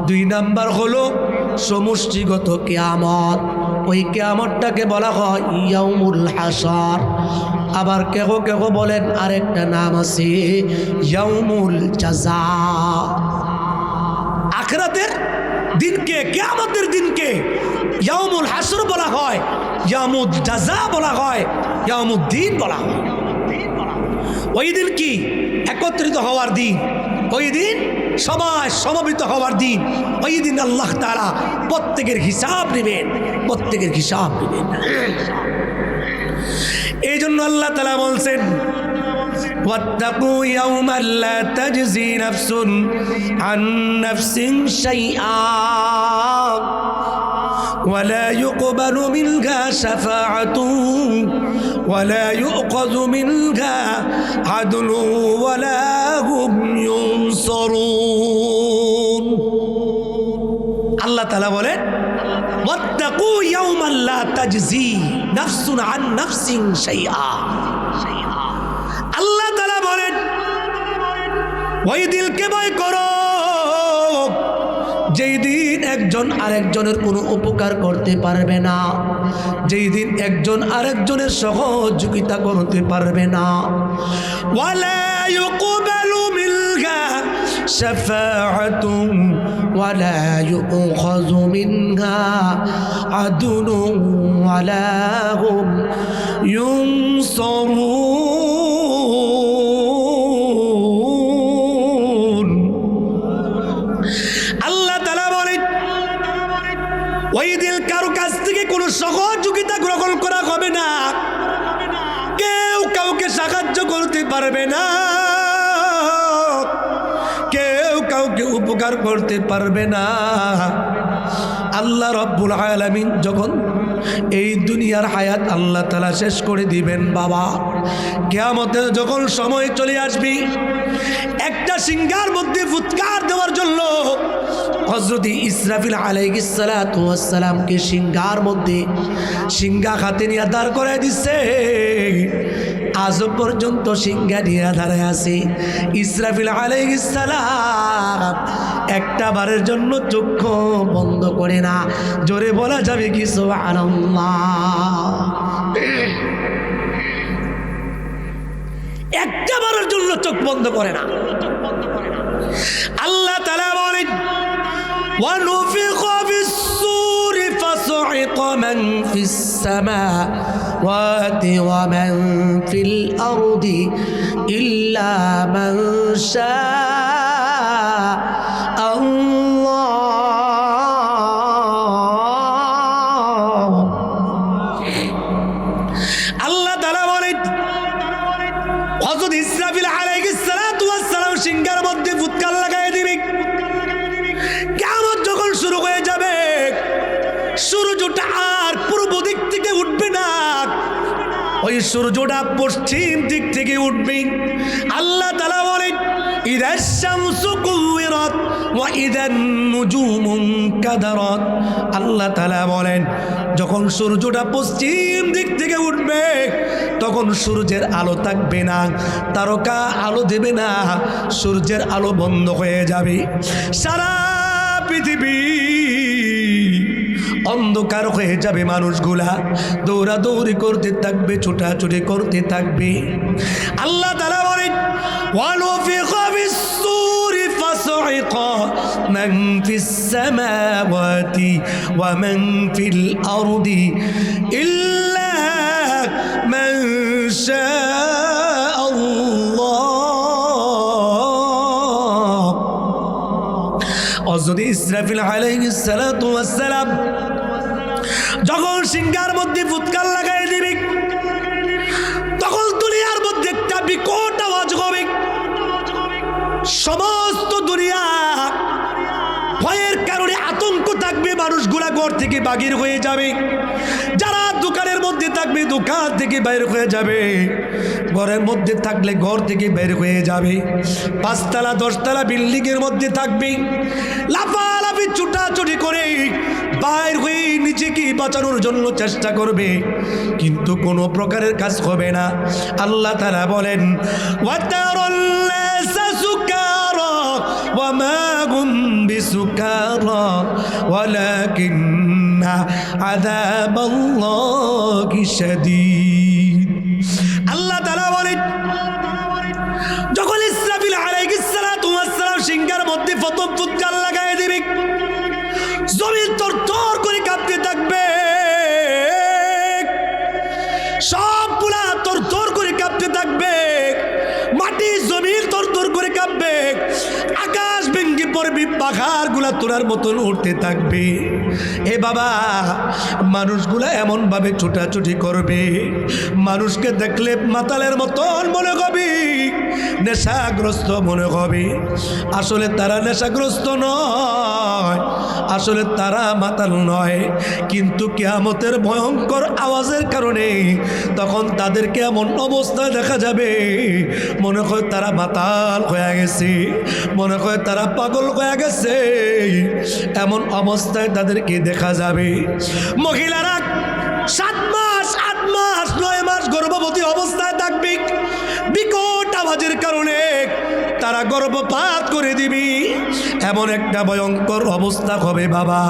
2 নাম্বার হলো সমষ্টিগত কিয়ামত। ওই কিয়ামতটাকে বলা হয় ইয়াউমুল হাসর। আবার কেহ কেহ বলেন আরেকটা নাম আছে ইয়াউমুল জাযা। আখিরাতের দিনকে, কিয়ামতের দিনকে ইয়াউমুল হাসর বলা হয়, ইয়াউমুল জাযা বলা হয়, ইয়াউমুদ্দিন বলা হয়। ওই দিন কি একত্রিত হওয়ার দিন, ওই দিন সবাই সমবেত হওয়ার দিন। ওই দিন আল্লাহ তাআলা প্রত্যেকের হিসাব নেবেন, প্রত্যেকের হিসাব নেবেন। এই জন্য আল্লাহ তাআলা বলছেন ওয়াত্তাকু ইয়াওমান লা তাজজি নাফসুন আন নাফসিন শাইআ ولا يقبل منها شفاعة ولا يؤخذ منها عدل ولا هم ينصرون। আল্লাহ তাআলা বলেন ওয়াত্তাকু ইয়াওমান লা তাজজি নাফসুন আন নাফসিন শাইআ। আল্লাহ তাআলা বলেন ওই দিনকে ভয় করো যেই দিন একজন আরেকজনের কোনো উপকার করতে পারবে না, যেই দিন একজন আরেকজনের সহযোগিতা করতে পারবে না। ওয়ালা ইউকবালু মিনহা শাফাআতুন ওয়ালা ইউখাযু মিনহা আদলুন ওয়ালা হুম ইউনসারুন। ওই দিন কারো কাছ থেকে কোনো সহযোগিতা গ্রহণ করা হবে না, কেউ কাউকে সাহায্য করতে পারবে না, কেউ কাউকে উপকার করতে পারবে না। আল্লাহ রাব্বুল আলামিন যখন এই দুনিয়ার হায়াত আল্লাহ তাআলা শেষ করে দিবেন বাবা, কিয়ামতের যখন সময় চলে আসবে একটা সিংহার মধ্যে ফুৎকার দেওয়ার জন্য হযরত ইসরাফিল আলাইহিস সালাতু ওয়াস সালামকে সিংহার মধ্যে সিংহা হাতে নিয়ে দাঁড় করায় দিচ্ছে। আজ পর্যন্ত সিংহা নিয়ে দাঁড়ায় আছে। ইসরাফিল আলাইহিস সালাম একটা বারের জন্য চক্ষু বন্ধ করে না। জোরে বলা যাবে কি সুবহানাল্লাহ? একটা বারের জন্য চোখ বন্ধ করে না। আল্লাহ তাআলা বলেন وَنُفِخَ فِي الصُّورِ فَصَعِقَ مَنْ فِي السَّمَاوَاتِ وَمَنْ فِي الْأَرْضِ إِلَّا مَنْ شَاءَ اللَّهُ। আল্লাহ তাআলা বলেন হযরত ইসরাফিল আলাইহিস সালাতু ওয়াস সালাম সিংহার মধ্যে ফুৎকার লাগায় দিবে। কিয়ামত যখন শুরু হয়ে যাবে, সূর্যটা আর পূর্ব দিক থেকে উঠবে না, ওই সূর্যটা পশ্চিম দিক থেকে উঠবে। আল্লাহ তাআলা বলেন ইযাশ শামসু কুওয়িরাত ওয়া ইযান নুজুমু কাদারাত। আল্লাহ তাআলা বলেন যখন সূর্যটা পশ্চিম দিক থেকে উঠবে তখন সূর্যের আলো থাকবে না, তারকা আলো দেবে না, সূর্যের আলো বন্ধ হয়ে যাবে। সারা পৃথিবী অন্ধকার হয়ে যাবে। মানুষগুলা দৌড়াদৌড়ি করতে থাকবে, ছোটাছুটি করতে থাকবে। আল্লাহ তাআলা বলেন وَنُفِخَ فِي الصُّورِ فَصَعِقَ مَنْ فِي السَّمَاوَاتِ وَمَنْ فِي الْأَرْضِ إِلَّا مَنْ شَاءَ اللَّهُ। হযরত ইসরাফিল আলাইহিস সালাতু ওয়াস সালাম যখন সিংহার মধ্যে ফুৎকার লাগাই দিবে তখন দুনিয়ার মধ্যে একটা বিকট আওয়াজ হবে। সমস্ত দুনিয়া ভয়ের কারণে আতঙ্ক থাকবে। মানুষগুলা ঘর থেকে বাহির হয়ে যাবে। যারা দোকানের মধ্যে থাকবে দোকান থেকে বাইর হয়ে যাবে, ঘরের মধ্যে থাকলে ঘর থেকে বের হয়ে যাবে। 5 তলা 10 তলা বিল্ডিং এর মধ্যে থাকবে, লাফালাফি ছুটাছুটি করে বাইর হয়ে নিজেকে বাঁচানোর জন্য চেষ্টা করবে, কিন্তু কোনো প্রকারের কাজ হবে না। আল্লাহ তাআলা বলেন ওয়াতারাল নাসা সুকারা ওয়া মা হুম বিসুকারা ওয়ালাকিন্না আযাবাল্লাহি শাদীদ। আল্লাহ তাআলা বলেন যখন ইসরাফিল আলাইহিস সালাতু ওয়াস সালাম সিংহার মধ্যে প্রথম ফুৎকার লাগায় দিবে, জমিন তরতর করে কাঁপতে থাকবে। সবগুলা তরতর করে কাঁপতে থাকবে। মাটি জমিন তরতর করে কাঁপবে। আকাশ ভেঙে পড়বে, পাহাড়গুলা তোলার মতন উঠতে থাকবে। এ বাবা, মানুষগুলা এমন ভাবে ছোটাছুটি করবে, মানুষকে দেখলে মাতালের মতন মনে হবে, নেশাগ্রস্ত মনে হবে। আসলে তারা নেশাগ্রস্ত নয়, আসলে তারা মাতাল নয়, কিন্তু কিয়ামতের ভয়ঙ্কর আওয়াজের কারণে তখন তাদেরকে এমন অবস্থায় দেখা যাবে মনে হয় তারা মাতাল হয়ে গেছে, মনে হয় তারা পাগল হয়ে গেছে। এমন অবস্থায় তাদেরকে দেখা যাবে। মহিলারা 7 মাস 8 মাস 9 মাস গর্ভবতী অবস্থায় থাকবে। বিকট আওয়াজের কারণে তারা গর্ভপাত করে দিবি। এমন একটা ভয়ঙ্কর অবস্থা হবে বাবা।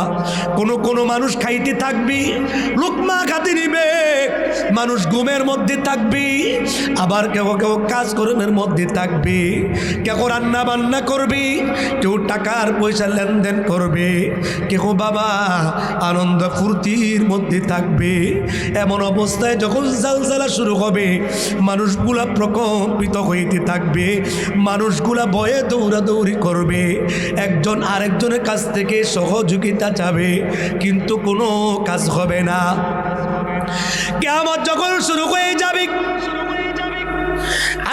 কোনো মানুষ খাইতে থাকবি, লুকমা খাতে নিবে, মানুষ ঘুমের মধ্যে থাকবি, আবার কেউ কেউ কাজকর্মের মধ্যে থাকবে, কেউ রান্না বান্না করবি, কেউ টাকার পয়সা লেনদেন করবে, কেউ বাবা আনন্দ ফুর্তির মধ্যে থাকবে। এমন অবস্থায় যখন জালজালা শুরু হবে মানুষগুলা প্রকম্পিত হইতে থাকবে, মানুষগুলা ভয়ে দৌড়াদৌড়ি করবে, একজন আরেকজনের কাছ থেকে সহযোগিতা চাবে, কিন্তু কোনো কাজ হবে না। কিয়ামত যখন শুরু হয়ে যাবে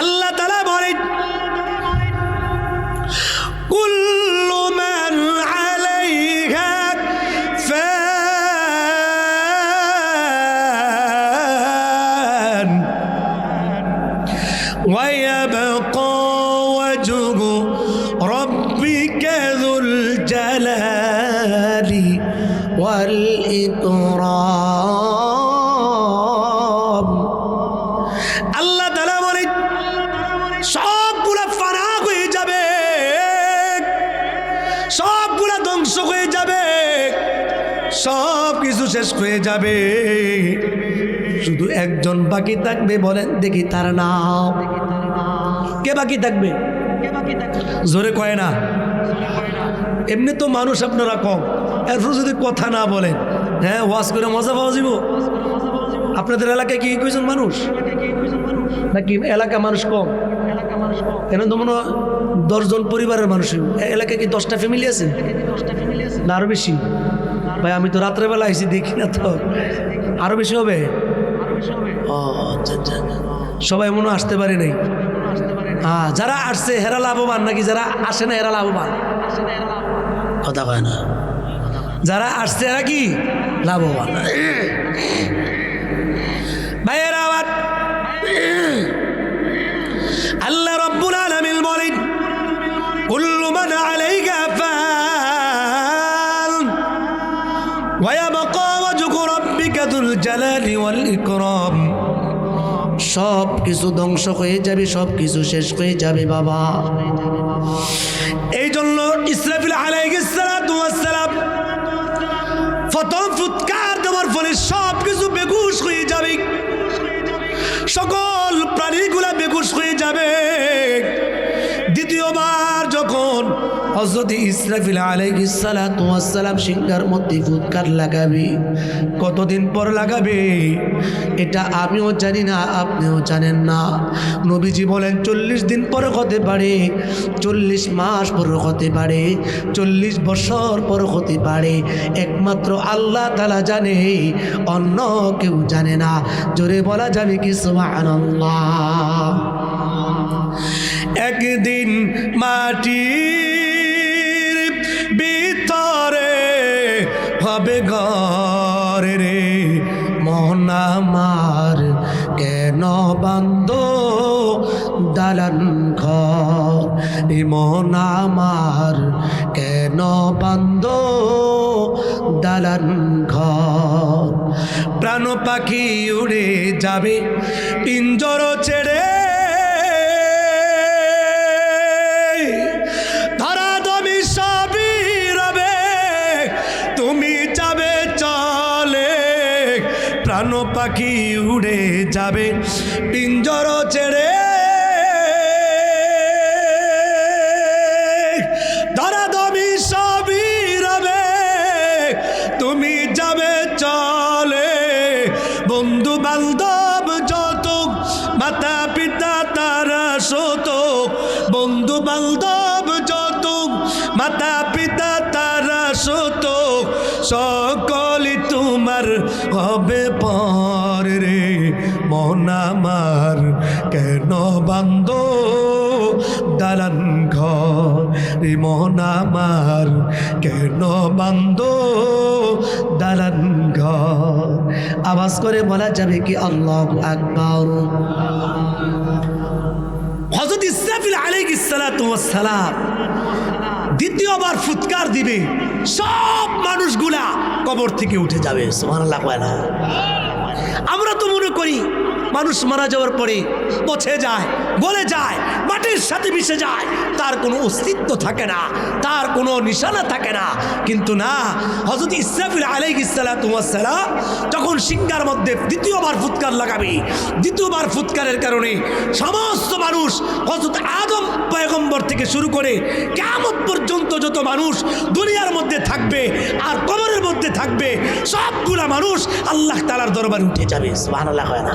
আল্লাহ তাআলা বলেন কুল্লু মান আলাইহা ফান ওয়া ইয়াবকা ওয়াজহু রাব্বিকা যুল জালাল তুরাব। আল্লাহ তাআলা বলেন সবগুলা ফানা হয়ে যাবে, সবগুলা ধ্বংস হয়ে যাবে, সব কিছু শেষ হয়ে যাবে, শুধু একজন বাকি থাকবে। বলেন দেখি তার নাম কে বাকি থাকবে? জোরে কয় না। এমনি তো মানুষ আপনারা কম, এরপর যদি কথা না বলেন, হ্যাঁ ওয়াজ করে মজা পাওয়া যাব। আপনাদের এলাকায় কি কয়জন মানুষ নাকি এলাকা মানুষ কম? কেন তো মনে হয় 10 জন পরিবারের মানুষ। এলাকায় কি 10টা ফ্যামিলি আছে না আরো বেশি? ভাই আমি তো রাত্রেবেলা আইসি, দেখি না তো, আরো বেশি হবে। ও আচ্ছা আচ্ছা, সবাই মনে হয় আসতে পারে নাই। হ্যাঁ, যারা আসছে হেরা লাভবান নাকি যারা আসে না এরা লাভবান? কথা কয় না। যারা আসছে এরা কি লাভবান? ভাইয়েরা আমার, আল্লাহ রাব্বুল আলামিন বলেন কুল্লু মান আলাইহা ফান ওয়া ইয়াবকা ওয়াজহু রাব্বিকা যুল জালালি ওয়াল ইকরাম। সব কিছু ধ্বংস হয়ে যাবে, সব কিছু শেষ হয়ে যাবে বাবা। এই জন্য ইসরাফিল আলাইহিস সালাতু ওয়াস সালাম প্রথম ফুৎকার দেওয়ার ফলে সব কিছু বেহুশ হয়ে যাবে, সকল প্রাণীগুলা বেহুশ হয়ে যাবে। দ্বিতীয়বার যখন হযরত ইসরাফিল আলাইহিস সালাতু ওয়াস সালাম সিংহার মধ্যে ফুৎকার লাগাবে, কতদিন পর লাগাবে এটা আমিও জানি না, আপনিও জানেন না। নবীজি বলেন 40 দিন পর হতে পারে, 40 মাস পর হতে পারে, 40 বছর পর হতে পারে। একমাত্র আল্লাহ তাআলা জানে, অন্য কেউ জানে না। জোরে বলা যাবে কি সুবহানাল্লাহ। একদিন মাটির ভিতরে হবে ঘর রে, মন আমার কেন বান্ধ দালান ঘর, এ মন আমার কেন বান্ধ দালান ঘর। প্রাণ পাখি উড়ে যাবে পিঞ্জর ছেড়ে, প্রাণ পাখি উড়ে যাবে পিঞ্জর ছেড়ে, ধরাধমি সবই রবে, তুমি যাবে চলে। বন্ধু বান্ধব যত, মাতা পিতা তারা শত, বন্ধু বান্ধব যত, মাতা পিতা তারা শত, সকলই তোমার হবে পর রে। মন আমার কেন বান্ধ দালান ঘর, রে মন আমার কেন বান্ধ দালান ঘর। আওয়াজ করে বলা যাবে কি আল্লাহু আকবার। হযরত ইসরাফিল আলাইহিস সালাতু ওয়াস সালাম দ্বিতীয়বার ফুৎকার দিবে, সব মানুষগুলা কবর থেকে উঠে যাবে। সুবহানাল্লাহ। আমরা তো মনে করি মানুষ মারা যাওয়ার পরে পচে যায়, গলে যায়, মাটির সাথে মিশে যায়, তার কোনো অস্তিত্ব থাকে না, তার কোনো নিশানা থাকে না। কিন্তু না, হযরত ইসরাফিল আলাইহিস সালাতু ওয়াস সালাম যখন সিংহার মধ্যে দ্বিতীয়বার ফুৎকার লাগাবে, দ্বিতীয়বার ফুৎকারের কারণে সমস্ত মানুষ হযরত আদম পয়গম্বর থেকে শুরু করে কিয়ামত পর্যন্ত যত মানুষ দুনিয়ার মধ্যে থাকবে আর কবরের মধ্যে থাকবে, সবগুলা মানুষ আল্লাহ তাআলার দরবারে উঠে যাবে। সুবহানাল্লাহ। হয় না?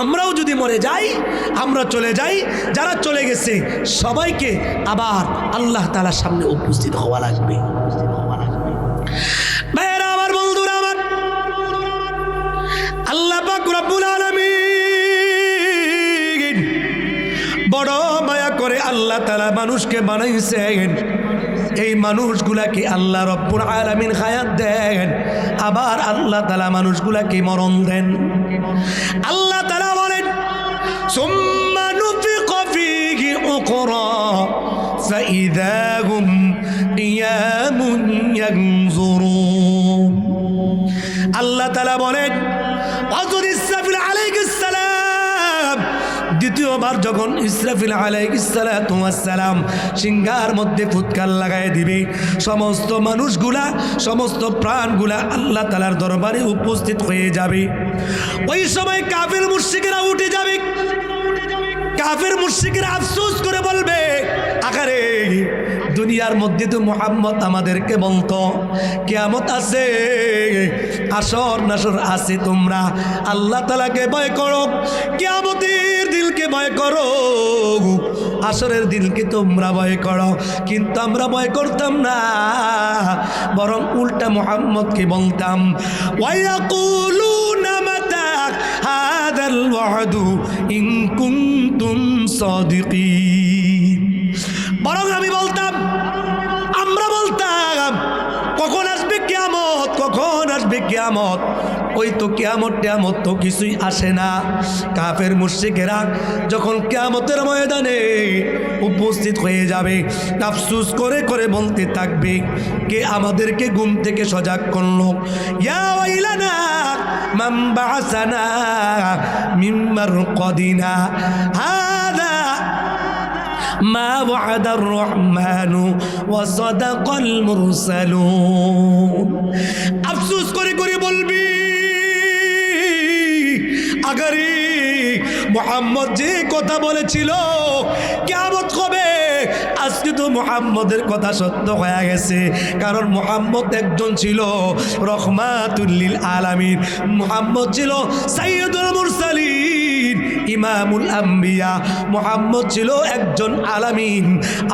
আমরাও যদি মরে যাই, আমরা চলে যাই, যারা চলে গেছে সবাইকে আবার আল্লাহ তাআলার সামনে উপস্থিত হওয়া লাগবে। ভাইরা আমার, বন্ধুরা আমার, আল্লাহ পাক রব্বুল আলামিন বড় মায়া করে আল্লাহ তাআলা মানুষকে বানাইছেন। এই মানুষগুলাকে আল্লাহ রব্বুল আলামিন হায়াত দেন, আবার আল্লাহ তাআলা মানুষগুলাকে মরণ দেন। আল্লাহ তাআলা বলেন সুম্মা নুফিকা ফীহি উখরা ফাইযা হুম কিয়ামুন ইয়ানজুরুন। আল্লাহ তাআলা বলেন হযরত ইসরাফিল আলাইহিস সালাম দ্বিতীয়বার যখন ইসরাফিল আলাইহিস সালাম সিংহার মধ্যে ফুৎকার লাগায় দিবে, সমস্ত মানুষগুলা সমস্ত প্রাণগুলা আল্লাহ তাআলার দরবারে উপস্থিত হয়ে যাবে। ওই সময় কাফির মুশরিকরা উঠে যাবে। কাফির মুশরিকরা আফসোস করে বলবে, আকারে দুনিয়ার মধ্যে তো মুহাম্মদ আমাদেরকে বলতো কিয়ামত আছে, আসর নাসর আছে, তোমরা আল্লাহ তাআলাকে ভয় করো, কিয়ামতের দিনকে ভয় করো, আসরের দিনকে তোমরা ভয় করো, কিন্তু আমরা ভয় করতাম না, বরং উল্টা মুহাম্মদকে বলতাম ওয়ায়াকুলুনা মাতা হাদাল ওয়াদু ইন কুনতুম সাদিকিন। বরং আমি বলতাম, আমরা বলতাম কখন আসবে কিয়ামত, কখন আসবে কিয়ামত। ওই তো কিয়ামত টিয়ামত তো কিছুই আসে না। কাফের মুশরিকেরা যখন কিয়ামতের ময়দানে উপস্থিত হয়ে যাবে, আফসোস করে করে বলতে থাকবে, কে আমাদেরকে ঘুম থেকে সজাগ করলো, ইয়া ওয়াইলানা মান বাআসানা মিন মারকাদিনা হাদা মা ওয়াদার রহমানু ওয়া সাদাকাল মুরসালুন। আফসোস করে করে বলবি, আগারে মুহাম্মদ যে কথা বলেছিল কিয়ামত কবে, আজকে তো মুহাম্মদের কথা সত্য হয়ে গেছে। কারণ মুহাম্মদ একজন ছিল রহমাতুল লিল আলামিন, মুহাম্মদ ছিল সাইয়্যিদুল মুরসালিন, ইমামুল আম্বিয়া, মুহাম্মদ ছিল একজন আলামিন,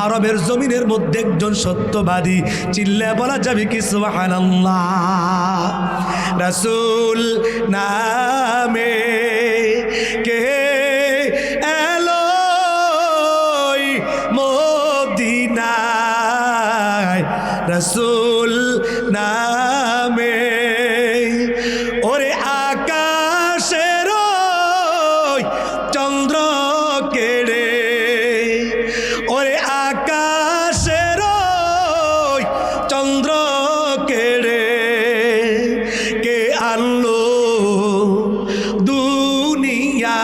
আরবের জমিনের মধ্যে একজন সত্যবাদী। চিল্লায় বলা যাবে কি সুবহানাল্লাহ। রাসূল নামে কে এলো মদিনায়, রাসূল নামে ওরে আকাশের চন্দ্র কেড়ে, ওরে আকাশের চন্দ্র কেড়ে কে আনলো দুনিয়ায়,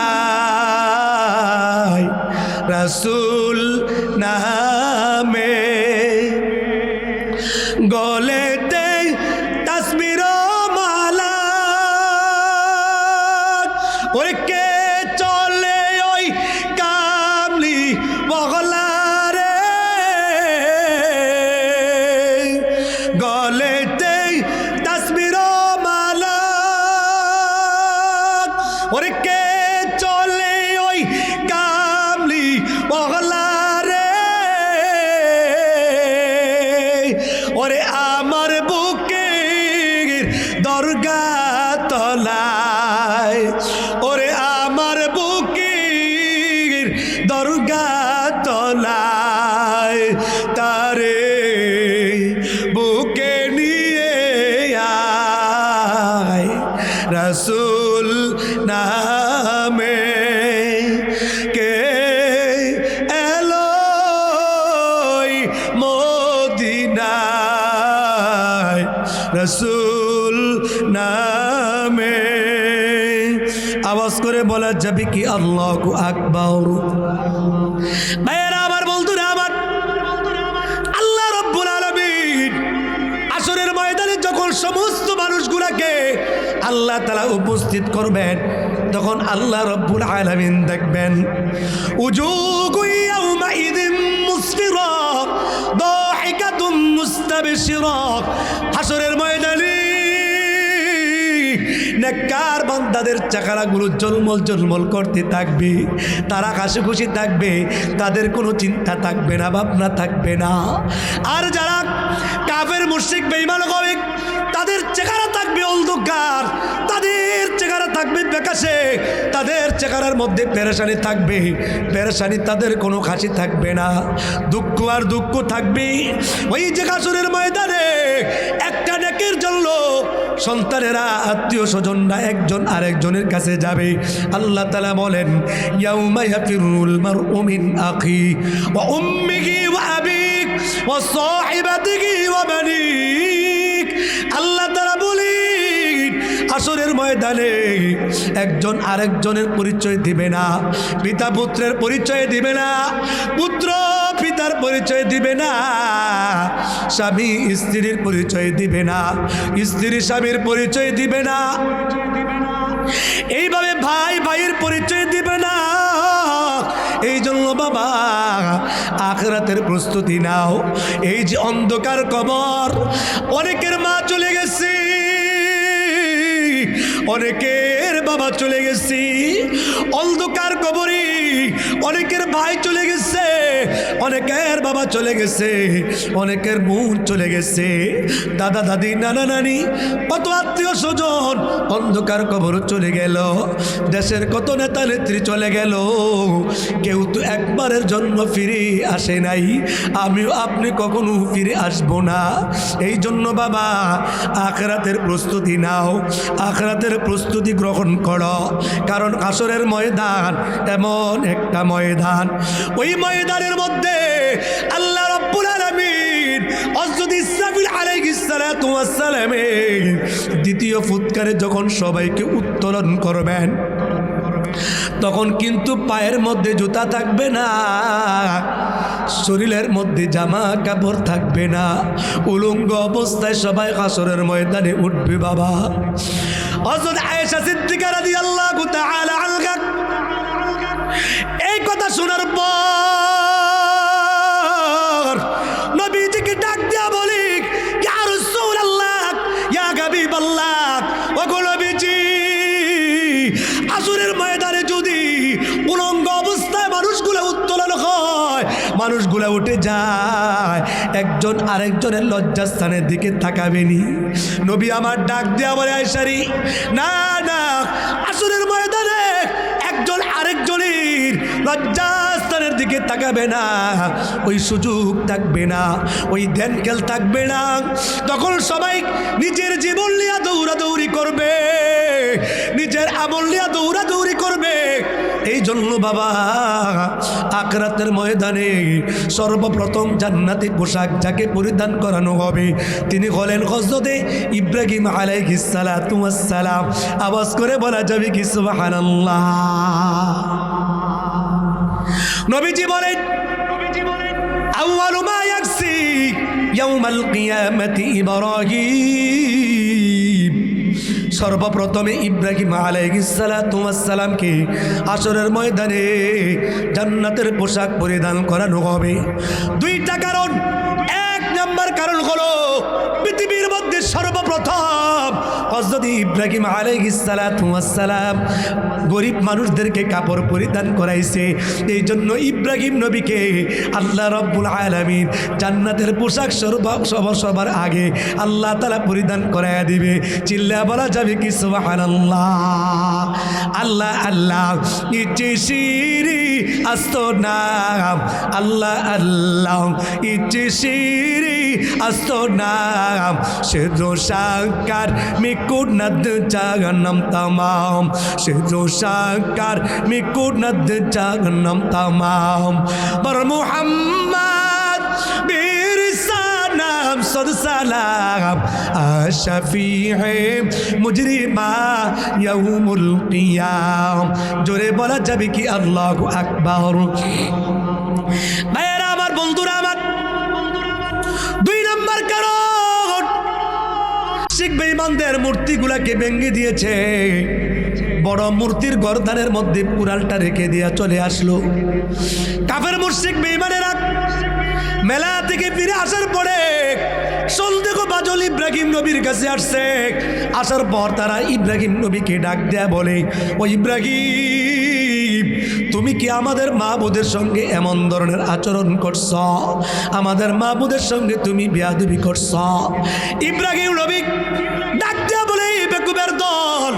রাসূল নামে গলেতে তাসবির মালা, ওরে কে চলে ওই কামলি বগলারে, গলেতে তাসবির মালা, ওরে কে চলে ওই কামলি বগলারে, ওরে আমার বুকের দরগা তলায়, ওরে আমার বুকের দরগা তলায়, তারে বুকে নিয়ে আয়, রাসূল নামে কে এলো মদিনায়, রাসূল নামে। আওয়াজ করে বলা যাবে কি আল্লাহু আকবার। ভাইয়েরা আমার, বন্ধুরা আমার, আল্লাহ রাব্বুল আলামিন আসরের ময়দানে যখন সমস্ত মানুষগুলাকে আল্লাহ তাআলা উপস্থিত করবেন, তখন আল্লাহ রাব্বুল আলামিন দেখবেন উজুগু ইয়াউমাইযিন মুসফিরা দাহিকাতুম মুস্তাবশিরা। হাসরের ময়দানে নেককার বান্দাদের চেহারাগুলো ঝলমল ঝলমল করতে থাকবে, তারা হাসি খুশি থাকবে, তাদের কোনো চিন্তা থাকবে না, ভাবনা থাকবে না। আর যারা কাফের মুশরিক বেঈমান হবে, তাদের চেহারা থাকবে অন্ধকার, তাদের চেহারা থাকবে বেকাশে, তাদের চেহারার মধ্যে পেরেশানি থাকবে, পেরেশানি, তাদের কোনো হাসি থাকবে না, দুঃখ আর দুঃখ থাকবে। ওই যে হাসরের ময়দানে একটা নেকের জন্য সন্তানেরা, আত্মীয় স্বজনরা একজন আরেকজনের কাছে যাবে। আল্লাহ তাআলা বলেন ইয়াউমা ইয়াফিরুল মারউ মিন আখি ওয়া উম্মিহি ওয়া আবিক ওয়া সাহিবাতিহি ওয়া বানিক। আল্লাহ তাআলা বলেন হাসরের ময়দানে একজন আরেকজনের পরিচয় দিবে না, পিতা পুত্রের পরিচয় দিবে না, পুত্র পিতার পরিচয় দিবে না, স্বামী স্ত্রীর পরিচয় দিবে না, স্ত্রী স্বামীর পরিচয় দিবে না, এইভাবে ভাই ভাইয়ের পরিচয় দিবে না। এই জন্য বাবা আখিরাতের প্রস্তুতি নাও। এই যে অন্ধকার কবর, অনেকের মা চলে গেছে, অনেকের বাবা চলে গেছে, অন্ধকার কবরে অনেকের ভাই চলে গেছে, অনেকের বাবা চলে গেছে, অনেকের বোন চলে গেছে, দাদা দাদি নানা নানি কত আত্মীয় স্বজন অন্ধকার কবর চলে গেল, দেশের কত নেতা নেত্রী চলে গেল, কেউ তো একবারের জন্য ফিরে আসে নাই, আমিও আপনি কখনো ফিরে আসবো না। এই জন্য বাবা আখিরাতের প্রস্তুতি নাও, আখিরাতের প্রস্তুতি গ্রহণ করো, কারণ হাসরের ময়দান এমন একটা ময়দান, ওই ময়দানের মধ্যে আল্লাহ রাব্বুল আলামিন হযরত ইসরাফিল আলাইহিস সালাতু ওয়াস সালামের দ্বিতীয় ফুৎকারে যখন সবাইকে উত্তোলন করবেন, তখন কিন্তু পায়ের মধ্যে জুতা থাকবে না, শরীরের মধ্যে জামা কাপড় থাকবে না, উলঙ্গ অবস্থায় সবাই হাসরের ময়দানে উঠবে বাবা। হযরত আয়েশা সিদ্দিকা রাদিয়াল্লাহু তাআলা আনহা এই কথা শোনার পর নবীজিকে ডাক দিয়া বলি, ইয়া রাসূলুল্লাহ, ইয়া হাবিবাল্লাহ, ওগো নবীজি, আসরের ময়দানে যদি উলঙ্গ অবস্থায় মানুষগুলো উত্তোলন হয়, মানুষগুলো উঠে যায়, একজন আরেকজনের লজ্জাস্থানের দিকে তাকাবেনি। নবী আমার ডাক দেয়া বলে, আয়েশারি না না, আসরের ময়দানে একজন আরেকজনের লজ্জাস্থানের দিকে তাকাবে না, ওই সুযোগ থাকবে না, ওই ধ্যান খেল থাকবে না, তখন সবাই নিজের জীবন নিয়ে দৌড়াদৌড়ি করবে, নিজের আমল নিয়ে দৌড়াদৌড়ি করবে। এই জন্য বাবা আখিরাতের ময়দানে সর্বপ্রথম জান্নাতি পোশাক যাকে পরিধান করানো হবে তিনি হলেন হযরতে ইব্রাহিম আলাইহিস সালাতু ওয়াস সালাম। আওয়াজ করে বলা যাবে কি সুবহানাল্লাহ। নবীজি বলেন, আউয়ালু মা ইয়াকসি ইয়াউমাল কিয়ামাতি ইব্রাহিম, সর্বপ্রথমে ইব্রাহিম আলাইহিস সালাতু ওয়াস সালামকে হাসরের ময়দানে জান্নাতের পোশাক পরিধান করানো হবে। দুইটা কারণ। এক নাম্বার কারণ হলো পৃথিবীর মধ্যে সর্বপ্রথম হযরত ইব্রাহিম আলাইহিস সালাতু ওয়াস সালাম গরিব মানুষদেরকে কাপড় পরিধান করাইছে। এই জন্য ইব্রাহিম নবীকে আল্লাহ রাব্বুল আলামিন জান্নাতের পোশাক সবার আগে আল্লাহ তাআলা পরিধান করায়া দিবে। চিল্লা বলা যাবে কি সুবহানাল্লাহ। আল্লাহ আল্লাহ ইচ্ছে শিরি আস্ত নাম, আল্লাহ আল্লাহ ইচ্ছে শিরি আস্ত নাম, সেদো সাকার মিকুট নদ জাগনম তমাম, সেদো সাকার মিকুট নদ জাগনম তমাম, বর মুহাম্মদ বীর সানাম সদ সালাম আশফিহে মুজরিমা ইয়াউমুল কিয়াম। জোরে বলা যাবে কি আল্লাহু আকবার। ভাইয়েরা আমার, বন্ধুরা আমার, দুই নম্বর কারণ শিখ বেঈমানদের মূর্তিগুলাকে ভেঙে দিয়েছে, বড় মূর্তির গর্দানের মধ্যে পুরালটা রেখে দিয়া চলে আসলো। কাফের মুশরিক বেঈমানেরা মেলা থেকে ফিরে আসার পরে সন্দেহ বাজল ইব্রাহিম নবীর কাছে আসছে। আসার পর তারা ইব্রাহিম নবীকে ডাক দেয়া বলে, ও ইব্রাহিম, তুমি কি আমাদের মাবুদের সঙ্গে এমন ধরনের আচরণ করছ? আমাদের মাবুদের সঙ্গে তুমি বেয়াদবি করছ। ইব্রাহিম নবী ডাক দেয়া বলে, বেকুবের দল,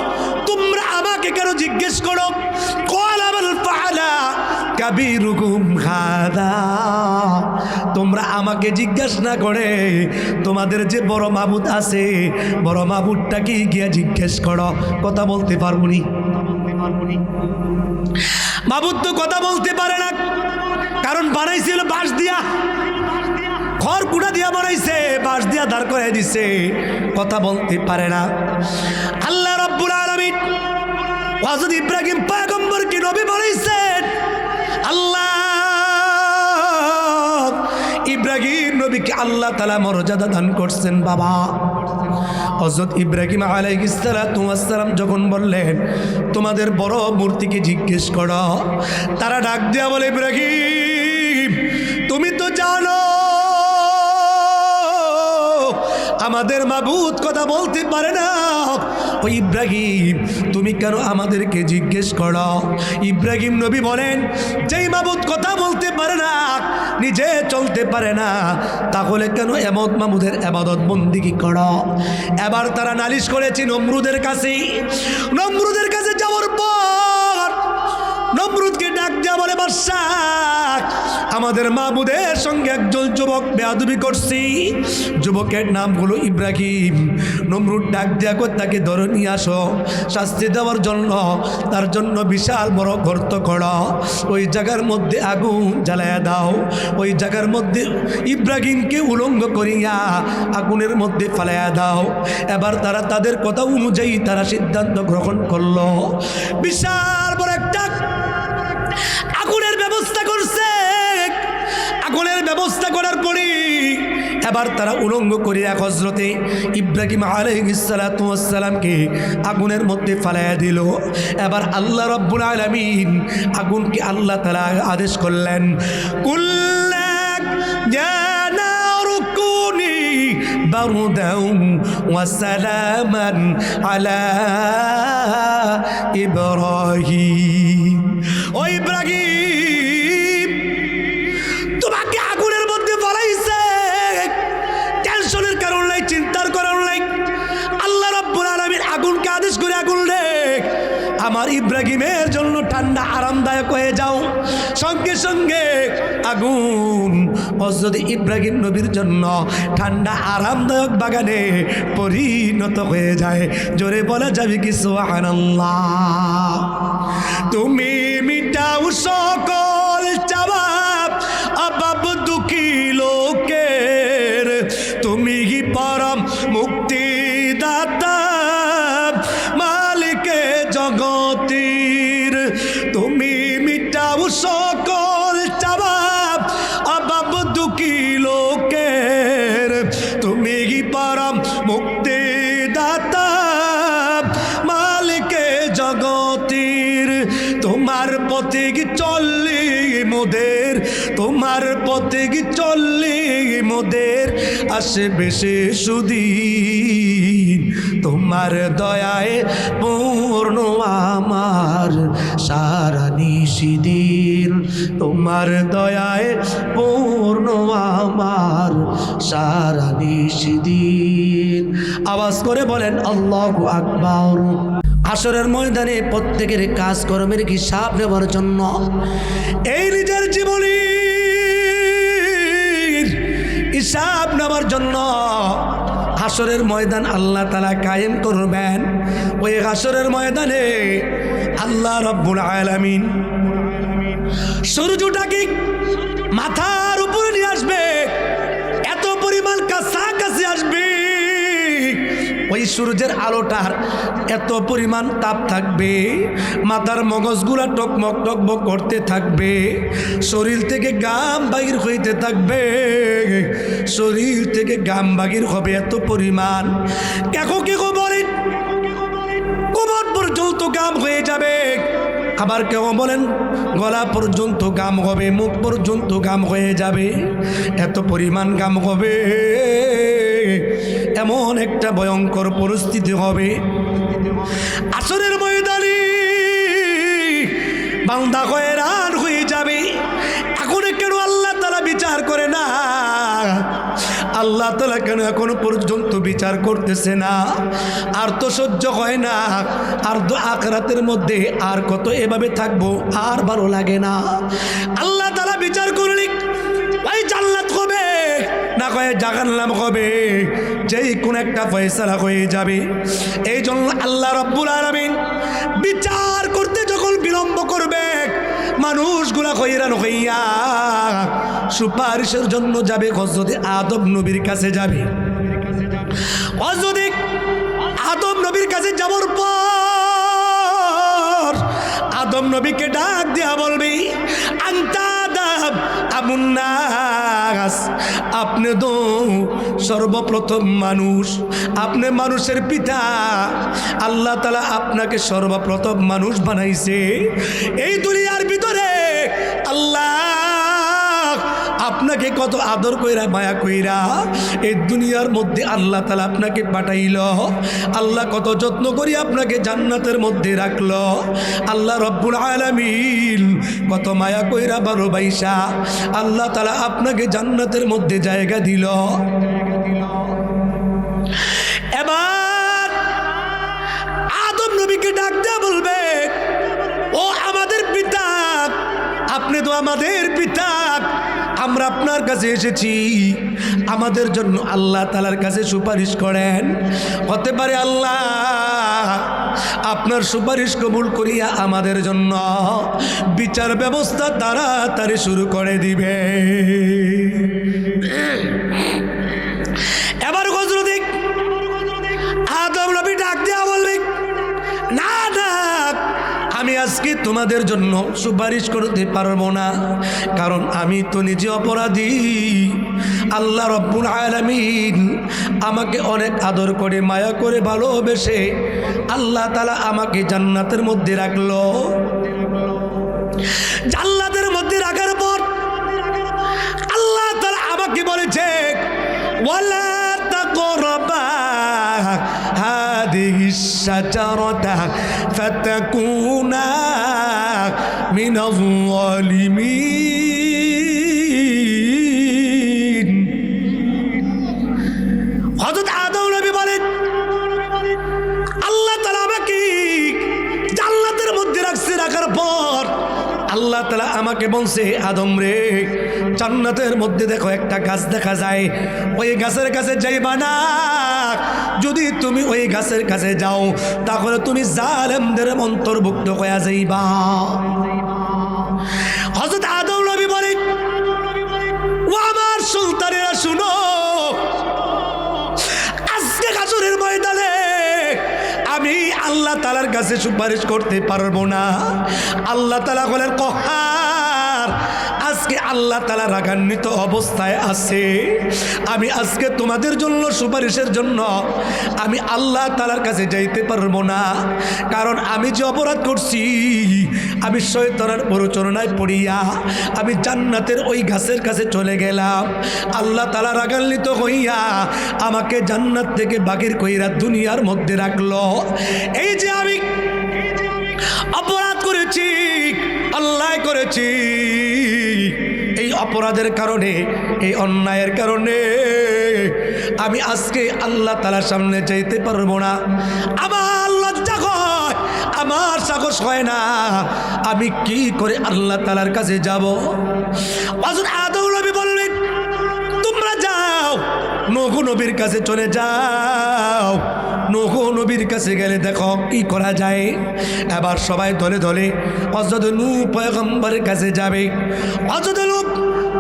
তোমরা আমাকে কেন জিজ্ঞেস করো? তোমরা আমাকে জিজ্ঞাসা না করে তোমাদের যে বড় মাবুদ আছে, বড় মাবুদটাকে গিয়া জিজ্ঞেস করো। কথা বলতে পারবো নি? মাবুদ তো কথা বলতে পারে না, কারণ বানাইছিল বাঁশ দিয়া। খড় কুড়া দিয়া বানাইছে, বাঁশ দিয়া দাঁড় করে দিছে, কথা বলতে পারে না। আল্লাহ রাব্বুল আলামিন হযরত ইব্রাহিম পয়গম্বরকে নবী বানাইছেন। আল্লাহ ইব্রাহিম নবীকে আল্লাহ তাআলা মর্যাদা দান করছেন। বাবা হযরত ইব্রাহিম আলাইহিস সালাতু ওয়াস সালাম যখন বললেন তোমাদের বড় মূর্তিকে জিজ্ঞেস করো, তারা ডাক দিয়া বলে ইব্রাহিম তুমি তো জানো আমাদের মাবুদ কথা বলতে পারে না। ও ইব্রাহিম তুমি কেন আমাদেরকে জিজ্ঞেস করো? ইব্রাহিম নবী বলেন যেই মাবুদ কথা বলতে পারে না, নিজে চলতে পারে না, তাহলে কেন এমন মাবুদের ইবাদত বন্দেগী করো? এবার তারা নালিশ করেছে নমরুদের কাছে। নমরুদের কাছে যাওয়ার পর নমরুদকে ডাক দেওয়া বলে বাদশাহ আমাদের মাবুদের সঙ্গে একজন যুবক বেয়াদবি করছি। যুবকের নাম হলো ইব্রাহিম। নমরুদ ডাক দেয়া করে তাকে ধরে নিয়ে আসো, শাস্তি দেওয়ার জন্য তার জন্য বিশাল বড় গর্ত করো, ওই জায়গার মধ্যে আগুন জ্বালায়া দাও। ওই জায়গার মধ্যে ইব্রাহিমকে উলঙ্গ করিয়া আগুনের মধ্যে ফেলাইয়া দাও। এবার তারা তাদের কথা অনুযায়ী তারা সিদ্ধান্ত গ্রহণ করলো। বিশাল বড় একটা আগুনের ব্যবস্থা করছে। আগুনের ব্যবস্থা করার পরে এবার তারা উলঙ্গ করিয়া হযরতে ইব্রাহিম আলাইহিস সালাতু ওয়াস সালামকে আগুনের মধ্যে ফেলাইয়া দিল। এবার আল্লাহ রাব্বুল আলামিন আগুনকে আল্লাহ তাআলা আদেশ করলেন কুল্লা ইয়া নারু কুনি বারদান ওয়া সালামান আলা ইব্রাহিম। ও ইব্রাহিম তোমাকে আগুনের মধ্যে ফেলাইছে, টেনশনের কারণ নাই, চিন্তার কারণ নাই। আল্লাহ রাব্বুল আলামিন আগুনকে আদেশ করে আগুন রে আমার ইব্রাহিমের জন্য ঠান্ডা আরামদায়ক হয়ে যাও। সঙ্গে সঙ্গে আগুন হযরত ইব্রাহিম নবীর জন্য ঠান্ডা আরামদায়ক বাগানে পরিণত হয়ে যায়। জোরে বলা যাবে কি সুবহানাল্লাহ। তুমি মিটাও সকল চাওয়া অভাব দুঃখী লোকের, তুমি কি পরম মুক্তিদাতা মালিকে জগতের। তুমি মিটাও সকল চাওয়া অভাব দুঃখী লোকের, তুমি কি পরম মুক্তিদাতা মালিকে জগতের। তোমার পথে কি চললে মোদের, তোমার পথে কি চললে মোদের আসবে সে সুদিন। তোমার দয়ায় পূর্ণ আমার সারা নিশিদিন, তোমার দয়ায় পূর্ণ আমার সারা নিশিদিন। আওয়াজ করে বলেন আল্লাহু আকবার। হাসরের ময়দানে প্রত্যেকের কাজকর্মের হিসাব নেওয়ার জন্য এই নিজের জীবনের হিসাব নেওয়ার জন্য হাসরের ময়দান আল্লাহ তাআলা কায়েম করবেন। ওই হাসরের ময়দানে আল্লাহ রাব্বুল আলামিন সূর্যটাকে মাথার উপরে নিয়ে আসবে, এত পরিমাণ কাছাকাছি আসবে। ওই সূর্যের আলোটার এত পরিমাণ তাপ থাকবে, মাথার মগজগুলা টকমক টকবক করতে থাকবে, শরীর থেকে ঘাম বাহির হইতে থাকবে, শরীর থেকে ঘাম বাহির হবে এত পরিমাণ। কেকো কেকো বলেন কোমর পর্যন্ত ঘাম হয়ে যাবে, আবার কেউ বলেন গলা পর্যন্ত ঘাম হবে, মুখ পর্যন্ত ঘাম হয়ে যাবে, এত পরিমাণ ঘাম হবে। এমন একটা ভয়ঙ্কর পরিস্থিতি হবে আসরের ময়দানে, বান্দা হয়রান হয়ে যাবে। এখন কেন আল্লাহ তাআলা বিচার করে না? আল্লাহ তাআলা কেন এখনো পর্যন্ত বিচার করতেছে না? আর তো সহ্য হয় না, আর তো আখিরাতের মধ্যে আর কত এভাবে থাকবো, আর ভালো লাগে না। আল্লাহ তাআলা বিচার করলে ওই জান্নাত হবে না কয়ে জাহান্নাম হবে, যেই কোন একটা ফয়সালা হয়ে যাবে। এই জন্য আল্লাহ রাব্বুল আলামিন বিচার করতে যখন বিলম্ব করবে, মানুষগুলা হইরান হইয়া সুপারিশের জন্য যাবে হযরতে আদম নবীর কাছে যাবে। হযরতে আদম নবীর কাছে যাওয়ার পর আদম নবীকে ডাক দিয়া বলবি আনতা আদম আবুন নাস, আপনি তো সর্বপ্রথম মানুষ, আপনি মানুষের পিতা। আল্লাহ তাআলা আপনাকে সর্বপ্রথম মানুষ বানাইছে। এই দুনিয়ার ভিতরে আল্লাহ আপনাকে কত আদর কইরা মায়া কইরা এই দুনিয়ার মধ্যে আল্লাহ তাআলা আপনাকে পাঠাইল। আল্লাহ কত যত্ন করি আপনাকে জান্নাতের মধ্যে রাখলো। আল্লাহ রব্বুল আলামিন কত মায়া কইরা ভালোবাসা আল্লাহ তাআলা আপনাকে জান্নাতের মধ্যে জায়গা দিল। এবার আদম নবীকে ডাক দেয়া বলবে ও আমাদের পিতা, আপনি তো আমাদের পিতা, আমরা আপনার কাছে এসেছি, আমাদের জন্য আল্লাহ তাআলার কাছে সুপারিশ করেন। হতে পারে আল্লাহ আপনার সুপারিশ কবুল করিয়া আমাদের জন্য বিচার ব্যবস্থা তাড়াতাড়ি শুরু করে দিবে। এবার হযরতে আদম নবী ডাক দেয়া বলবে না না, আমি আজকে তোমাদের জন্য সুপারিশ করতে পারবো না, কারণ আমি তো নিজে অপরাধী। আল্লাহ রব্বুল আলামিন আমাকে অনেক আদর করে মায়া করে ভালোবেসে আল্লাহ তাআলা আমাকে জান্নাতের মধ্যে রাখলো। জান্নাতের মধ্যে রাখার পর আল্লাহ তাআলা আমাকে বলেছে ওয়ালা তাকরাবা هذه الشجرة فتكونا من الظالمين। হযরত আদম নবী বলেন আল্লাহ তাআলা আমাকে জান্নাতের মধ্যে রাখছে। রাখার পর আল্লাহ তাআলা আমাকে বলছে আদম রে, জান্নাতের মধ্যে দেখো একটা গাছ দেখা যায়, ওই গাছের কাছে যাইবা না। যদি তুমি ওই গাছের কাছে যাও তাহলে তুমি জালেমদের অন্তর্ভুক্ত হয়ে যাইবা। হযরত আদম নবী বলেন ও আমার সুলতানেরা শুনো, আজকে হাসরের ময়দানে আমি আল্লাহ তাআলার কাছে সুপারিশ করতে পারবো না। আল্লাহ তাআলা বলেন কহার, আজকে আল্লাহ তাআলা রাগান্বিত অবস্থায় আছে। আমি আজকে তোমাদের জন্য সুপারিশের জন্য আমি আল্লাহ তাআলার কাছে যাইতে পারবো না, কারণ আমি যে অপরাধ করছি, আমি শয়তানের প্ররোচনায় পড়িয়া আমি জান্নাতের ওই গাছের কাছে চলে গেলাম। আল্লাহ তাআলা রাগান্বিত হইয়া আমাকে জান্নাত থেকে বাগির কইরা দুনিয়ার মধ্যে রাখলো। এই যে আমি অপরাধ করেছি, অন্যায় করেছি, এই অপরাধের কারণে, এই অন্যায়ের কারণে আমি আজকে আল্লাহ তাআলার সামনে যাইতে পারবো না। আমার লজ্জা হয়, আমার সাহস হয় না, আমি কি করে আল্লাহ তাআলার কাছে যাব। হযরত আদম নবী বললেন তোমরা যাও, নূহ নবীর কাছে চলে যাও। নূহ নবীর কাছে গেলে দেখো কি করা যায়। এবার সবাই দলে দলে হযরত নূহ পয়গম্বরের কাছে যাবে। হযরত নূহ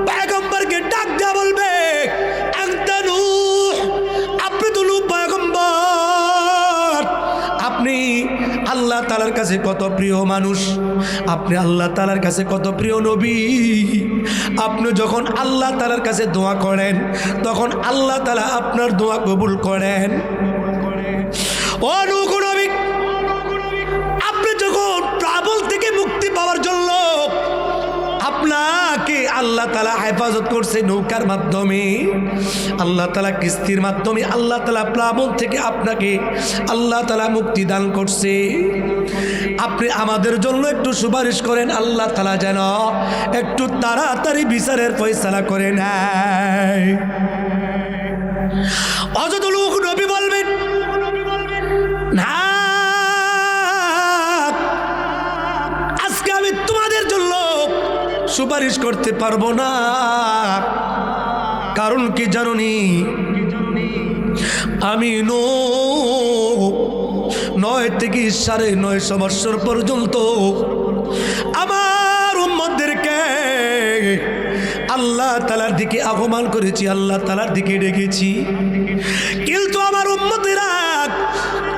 পয়গম্বরকে ডাক দেয়া বলবে আনতা নূহ, আপনি তো নূহ পয়গম্বর, আপনি আল্লাহ তাআলার কাছে কত প্রিয় মানুষ, আপনি আল্লাহ তাআলার কাছে কত প্রিয় নবী। আপনি যখন আল্লাহ তাআলার কাছে দোয়া করেন তখন আল্লাহ তাআলা আপনার দোয়া কবুল করেন। ও নূহ নবী, আপনি যখন ট্রাবল থেকে মুক্তি পাওয়ার জন্য আপনাকে আল্লাহ তাআলা হেফাজত করছে নৌকার মাধ্যমে, আল্লাহ তাআলা কিস্তির মাধ্যমে আল্লাহ তাআলা প্লাবন থেকে আপনাকে আল্লাহ তাআলা মুক্তি দান করছে। আপনি আমাদের জন্য একটু সুপারিশ করেন, আল্লাহ তাআলা যেন একটু তাড়াতাড়ি বিচারের ফয়সালা করে নেয়। হযরত নূহ নবী বলবেন না, আজকে আমি তোমাদের জন্য সুপারিশ করতে পারবো না। কারণ কি জানোনি, আমি 9 থেকে 9.5 বছর পর্যন্ত আমার আমার উম্মতদেরকে আল্লাহ তাআলার দিকে আহ্বান করেছি, আল্লাহ তাআলার দিকে ডেকেছি, কিন্তু আমার উম্মতেরা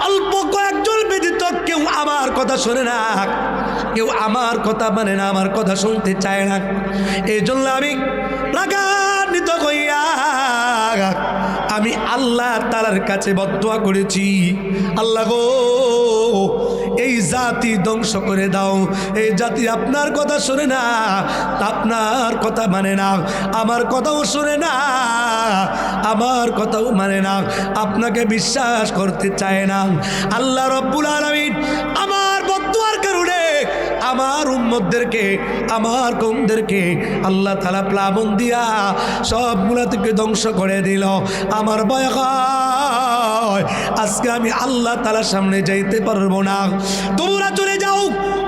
অল্প কয়েকজন ব্যতীত কেউ আমার কথা শোনে না, কেউ আমার কথা মানে না, আমার কথা শুনতে চায় না। এই জন্য আমি রাগান্বিত হইয়া আমি আল্লাহ তাআলার কাছে বদদুয়া করেছি, আল্লাহ গো এই জাতি ধ্বংস করে দাও। এই জাতি আপনার কথা শোনে না, আপনার কথা মানে না, আমার কথাও শোনে না, আমার কথাও মানে না, আপনাকে বিশ্বাস করতে চায় না। আল্লাহ রাব্বুল আলামিন আমার বদদুয়ার কারণে আমার উম্মতদেরকে, আমার কওমদেরকে আল্লাহ তাআলা প্লাবন দিয়া সবগুলা থেকে ধ্বংস করে দিল। আমার ভয় হয় আজকে আমি আল্লাহ তাআলার সামনে যাইতে পারবো না। তোমরা চলে যাও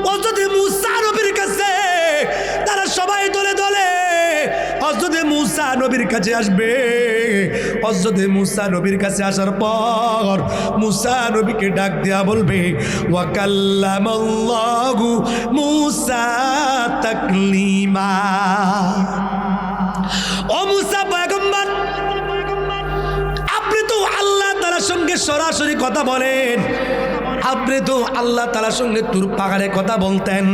হযরত মূসা নবীর কাছে, তারা সবাই দলে দলে হযরত মূসা নবীর কাছে আসবে। হযরত মূসা নবীর কাছে আসার পর মূসা নবীকে ডাক দেয়া বলবে, ওয়া কাল্লামাল্লাহু মূসা তাকলিমা। ও মূসা পয়গম্বর, আপনি তো আল্লাহ তাআলার সঙ্গে সরাসরি কথা বলেন, আপনি তো আল্লাহ তাআলার সঙ্গে তুর পাহাড়ে কথা বলতেন,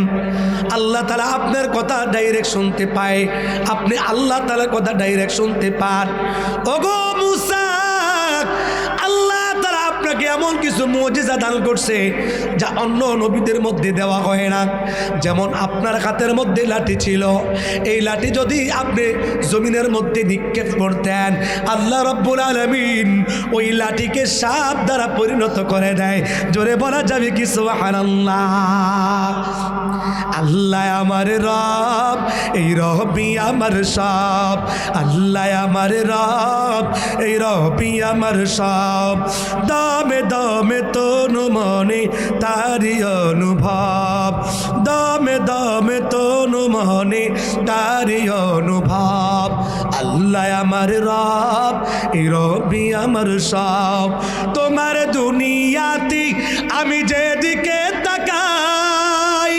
আল্লাহ তাআলা আপনার কথা ডাইরেক্ট শুনতে পায়, আপনি আল্লাহ তাআলার কথা ডাইরেক্ট শুনতে পান। ওগো মূসা, আল্লাহ তাআলা আপনাকে এমন কিছু মুজিজা দান করছে যা অন্য নবীদের মধ্যে দেওয়া হয় না। যেমন আপনার হাতের মধ্যে লাঠি ছিল, এই লাঠি যদি আপনি জমিনের মধ্যে নিক্ষেপ করতেন, আল্লাহ রাব্বুল আলামিন ওই লাঠিকে সাপ দ্বারা পরিণত করে দেয়। জোরে বলা যাবে কি সুবহানাল্লাহ। আল্লাহ আমার রব, এই রবই আমার সব, আল্লাহ আমার রব, এই রবই আমার সব। দমে দমে তনু মনে তারি অনুভব, দমে দমে তনু মনে তারি অনুভব। আল্লাহ আমার রব, এই রবই আমার সব। তোমার দুনিয়াতে আমি যেদিকে তাকাই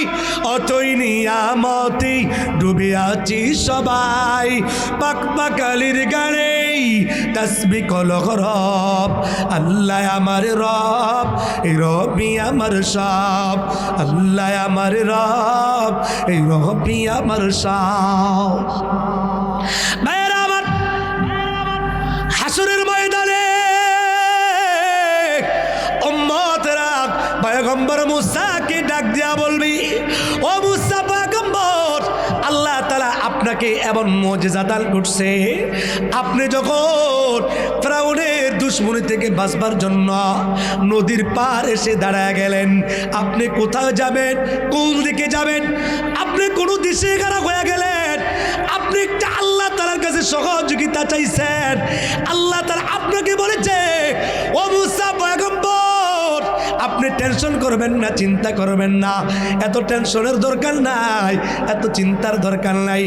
অতই নিয়ামতি ডুবে আছি সবাই। পাকপাকালির গানে তাসবিহ কলহ রব, আল্লাহ আমার রব, এই রবই আমার সব, আল্লাহ আমার রব, এই রবই আমার সব। ভাইয়েরা আমার, হাসরের ময়দানে উম্মতেরা পয়গম্বর মূসাকে ডাক দিয়া বলবি, ও মূসা পয়গম্বর, আল্লাহ তাআলা আপনাকে এমন মুজিজা দান করছে, আপনি যখন ফিরআউনের দুশমনি থেকে বাঁচবার জন্য নদীর পার এসে দাঁড়ায় গেলেন, আপনি কোথায় যাবেন, কোন দিকে যাবেন, আপনি কোন দিশে খারাপ হয়ে গেলেন, আপনি একটা আল্লাহ তাআলার কাছে সহযোগিতা চাইছেন, আল্লাহ তাআলা আপনাকে বলেছে, ও মূসা পয়গম্বর, আপনি টেনশন করবেন না, চিন্তা করবেন না, এত টেনশনের দরকার নাই, এত চিন্তার দরকার নাই।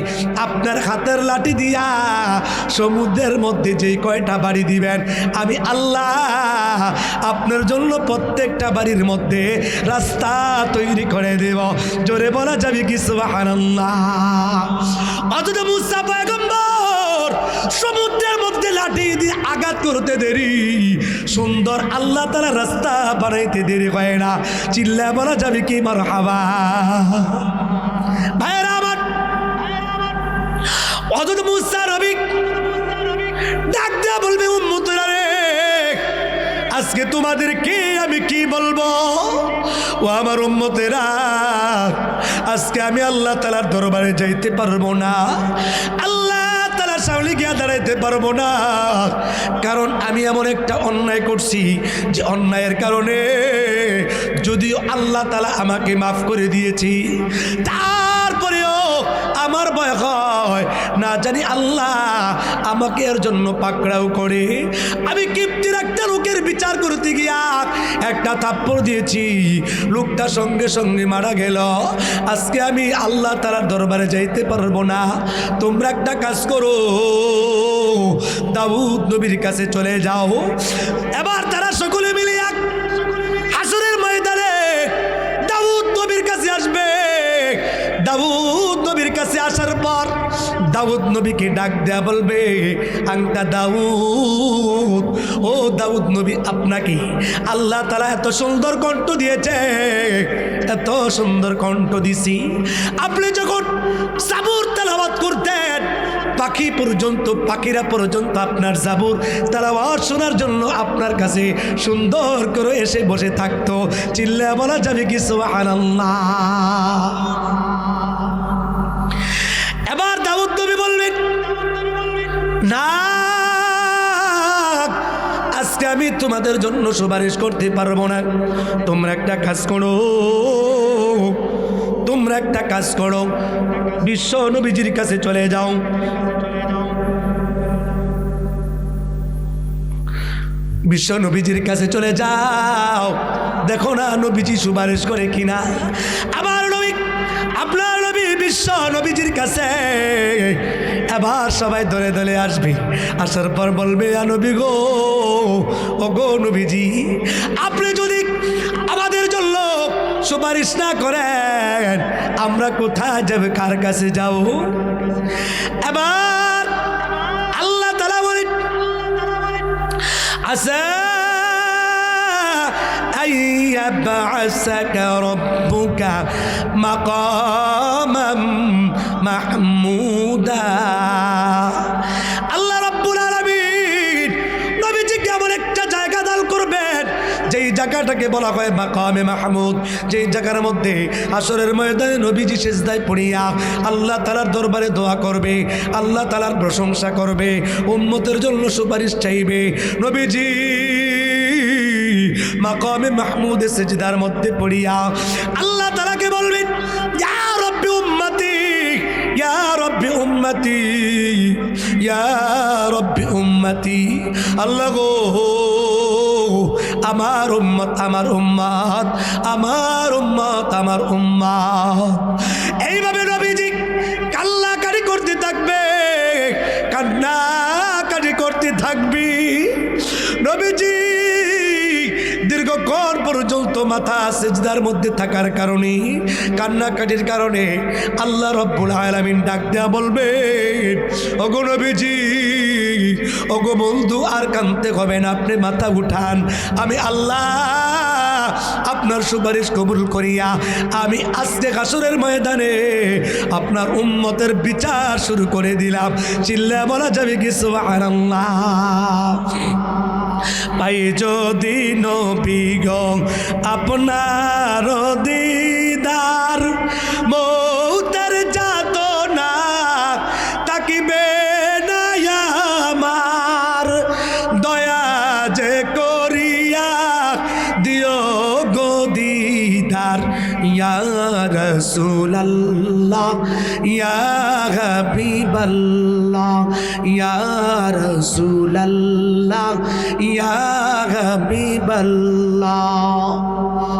আপনার হাতের লাঠি দিয়া সমুদ্রের মধ্যে যে কয়টা বাড়ি দিবেন, আমি আল্লাহ আপনার জন্য প্রত্যেকটা বাড়ির মধ্যে রাস্তা তৈরি করে দেব। জোরে বলা যাবে কি সুবহানাল্লাহ। অথচ মূসা পয়গম্বর সমুদ্রের মধ্যে লাঠি দিয়ে আঘাত করতে দেরি, সুন্দর আল্লাহ তাআলা রাস্তা বানাইতে দেরি হয় না। চিল্লা বলা যাবে কি মারহাবা। ভাইয়েরা আমার, হযরত মূসা নবী ডাক দিয়া বলবে, উম্মতেরা রে, আজকে তোমাদেরকে আমি কি বলবো? ও আমার উম্মতেরা, আজকে আমি আল্লাহ তাআলার দরবারে যাইতে পারবো না, আল্লাহ তাআলার সামনে গিয়া দাঁড়াইতে পারবো না, কারণ আমি এমন একটা অন্যায় করছি যে অন্যায়ের কারণে যদিও আল্লাহ তাআলা আমাকে মাফ করে দিয়েছি, তারপরেও আমার ভয় হয় না জানি আল্লাহ আমাকে এর জন্য পাকড়াও করে। আমি কিপ্তির একটা লোকের বিচার করতে গিয়া একটা থাপ্পড় দিয়েছি, লোকটা সঙ্গে সঙ্গে মারা গেল। আজকে আমি আল্লাহ তাআলার দরবারে যাইতে পারবো না। তোমরা একটা কাজ করো, দাউদ নবীর কাছে চলে যাও। এবার তারা সকলে মিলে এক হাসরের ময়দানে দাউদ নবীর কাছে আসবে। দাউদ কাছে আসার পর দাউদ নবীকে ডাক দেয়া বলবে, আংটা দাউদ, ও দাউদ নবী, আপনাকে আল্লাহ তাআলা এত সুন্দর কণ্ঠ দিয়েছে, এত সুন্দর কণ্ঠ দিছি, আপনি যখন জাবুর তেলাওয়াত করতেন পাখিরা পর্যন্ত আপনার জাবুর তেলাওয়াত শোনার জন্য আপনার কাছে সুন্দর করে এসে বসে থাকতো। চিল্লা বলা যাবে কি সুবহানাল্লাহ? এবার দাউদ নবী বলবেন, না, আজকে আমি তোমাদের জন্য সুপারিশ করতে পারবো না। তোমরা একটা কাজ করো, বিশ্ব নবীজির কাছে চলে যাও। বিশ্ব নবীজির কাছে চলে যাও, দেখো না নবীজি সুপারিশ করে কিনা। আবার আপনার নবী বিশ্ব নবীজির কাছে এবার সবাই দলে দলে আসবে। আসার পর বলবে, নবী গো, ও গো নবীজি, আপনি যদি আমাদের জন্য সুপারিশ না করেন আমরা কোথায় যাবে, কার কাছে যাব? এবার আল্লাহ তাআলা বলেন, আসা আইয়াবআসাকা রাব্বুকা মাকামান মাহমুদা। আল্লাহ রাব্বুল আলামিন নবীজিকে এমন একটা জায়গা দান করবেন যেই জায়গাটাকে বলা হয় মাকামে মাহমুদ, যেই জায়গার মধ্যে হাসরের ময়দানে নবীজি সিজদায় পড়িয়া আল্লাহ তাআলার দরবারে দোয়া করবে, আল্লাহ তাআলার প্রশংসা করবে, উম্মতের জন্য সুপারিশ চাইবে। নবীজি মাকামে মাহমুদে সিজদার মধ্যে পড়িয়া আল্লাহ তাআলাকে বলবেন, ইয়া রাব্বি উম্মতি, ইয়া রাব্বি উম্মতি, ইয়া রাব্বি উম্মতি। আল্লাহ গো, আমার উম্মত, আমার উম্মত, আমার উম্মত, আমার উম্মত। এইভাবে নবীজি কান্নাকাটি করতে থাকবে, কান্নাকাটি করতে থাকবি। নবীজি দীর্ঘক্ষণ পর্যন্ত মাথা সিজদার মধ্যে থাকার কারণে, কান্নাকাটির কারণে আল্লাহ রাব্বুল আলামিন ডাক দেয়া বলবে, ওগো নবীজি, ওগো বন্ধু, আর কাঁদতে হবে না, আপনি মাথা উঠান। আমি আল্লাহ আপনার সুপারিশ কবুল করিয়া আমি আজকে হাসরের ময়দানে আপনার উম্মতের বিচার শুরু করে দিলাম। চিল্লা বলা যাবে কি সুবহানাল্লাহ? পাই যদি নবী গো আপনার দিদার, মৌতের যাতনা তাকিবে না আমার, দয়া যে করিয়া দিও গো দিদার। ইয়া রাসূলুল্লাহ, ইয়া হাবিবাল্লাহ, ইয়া রাসূলুল্লাহ, ইয়া হাবিবাল্লাহ।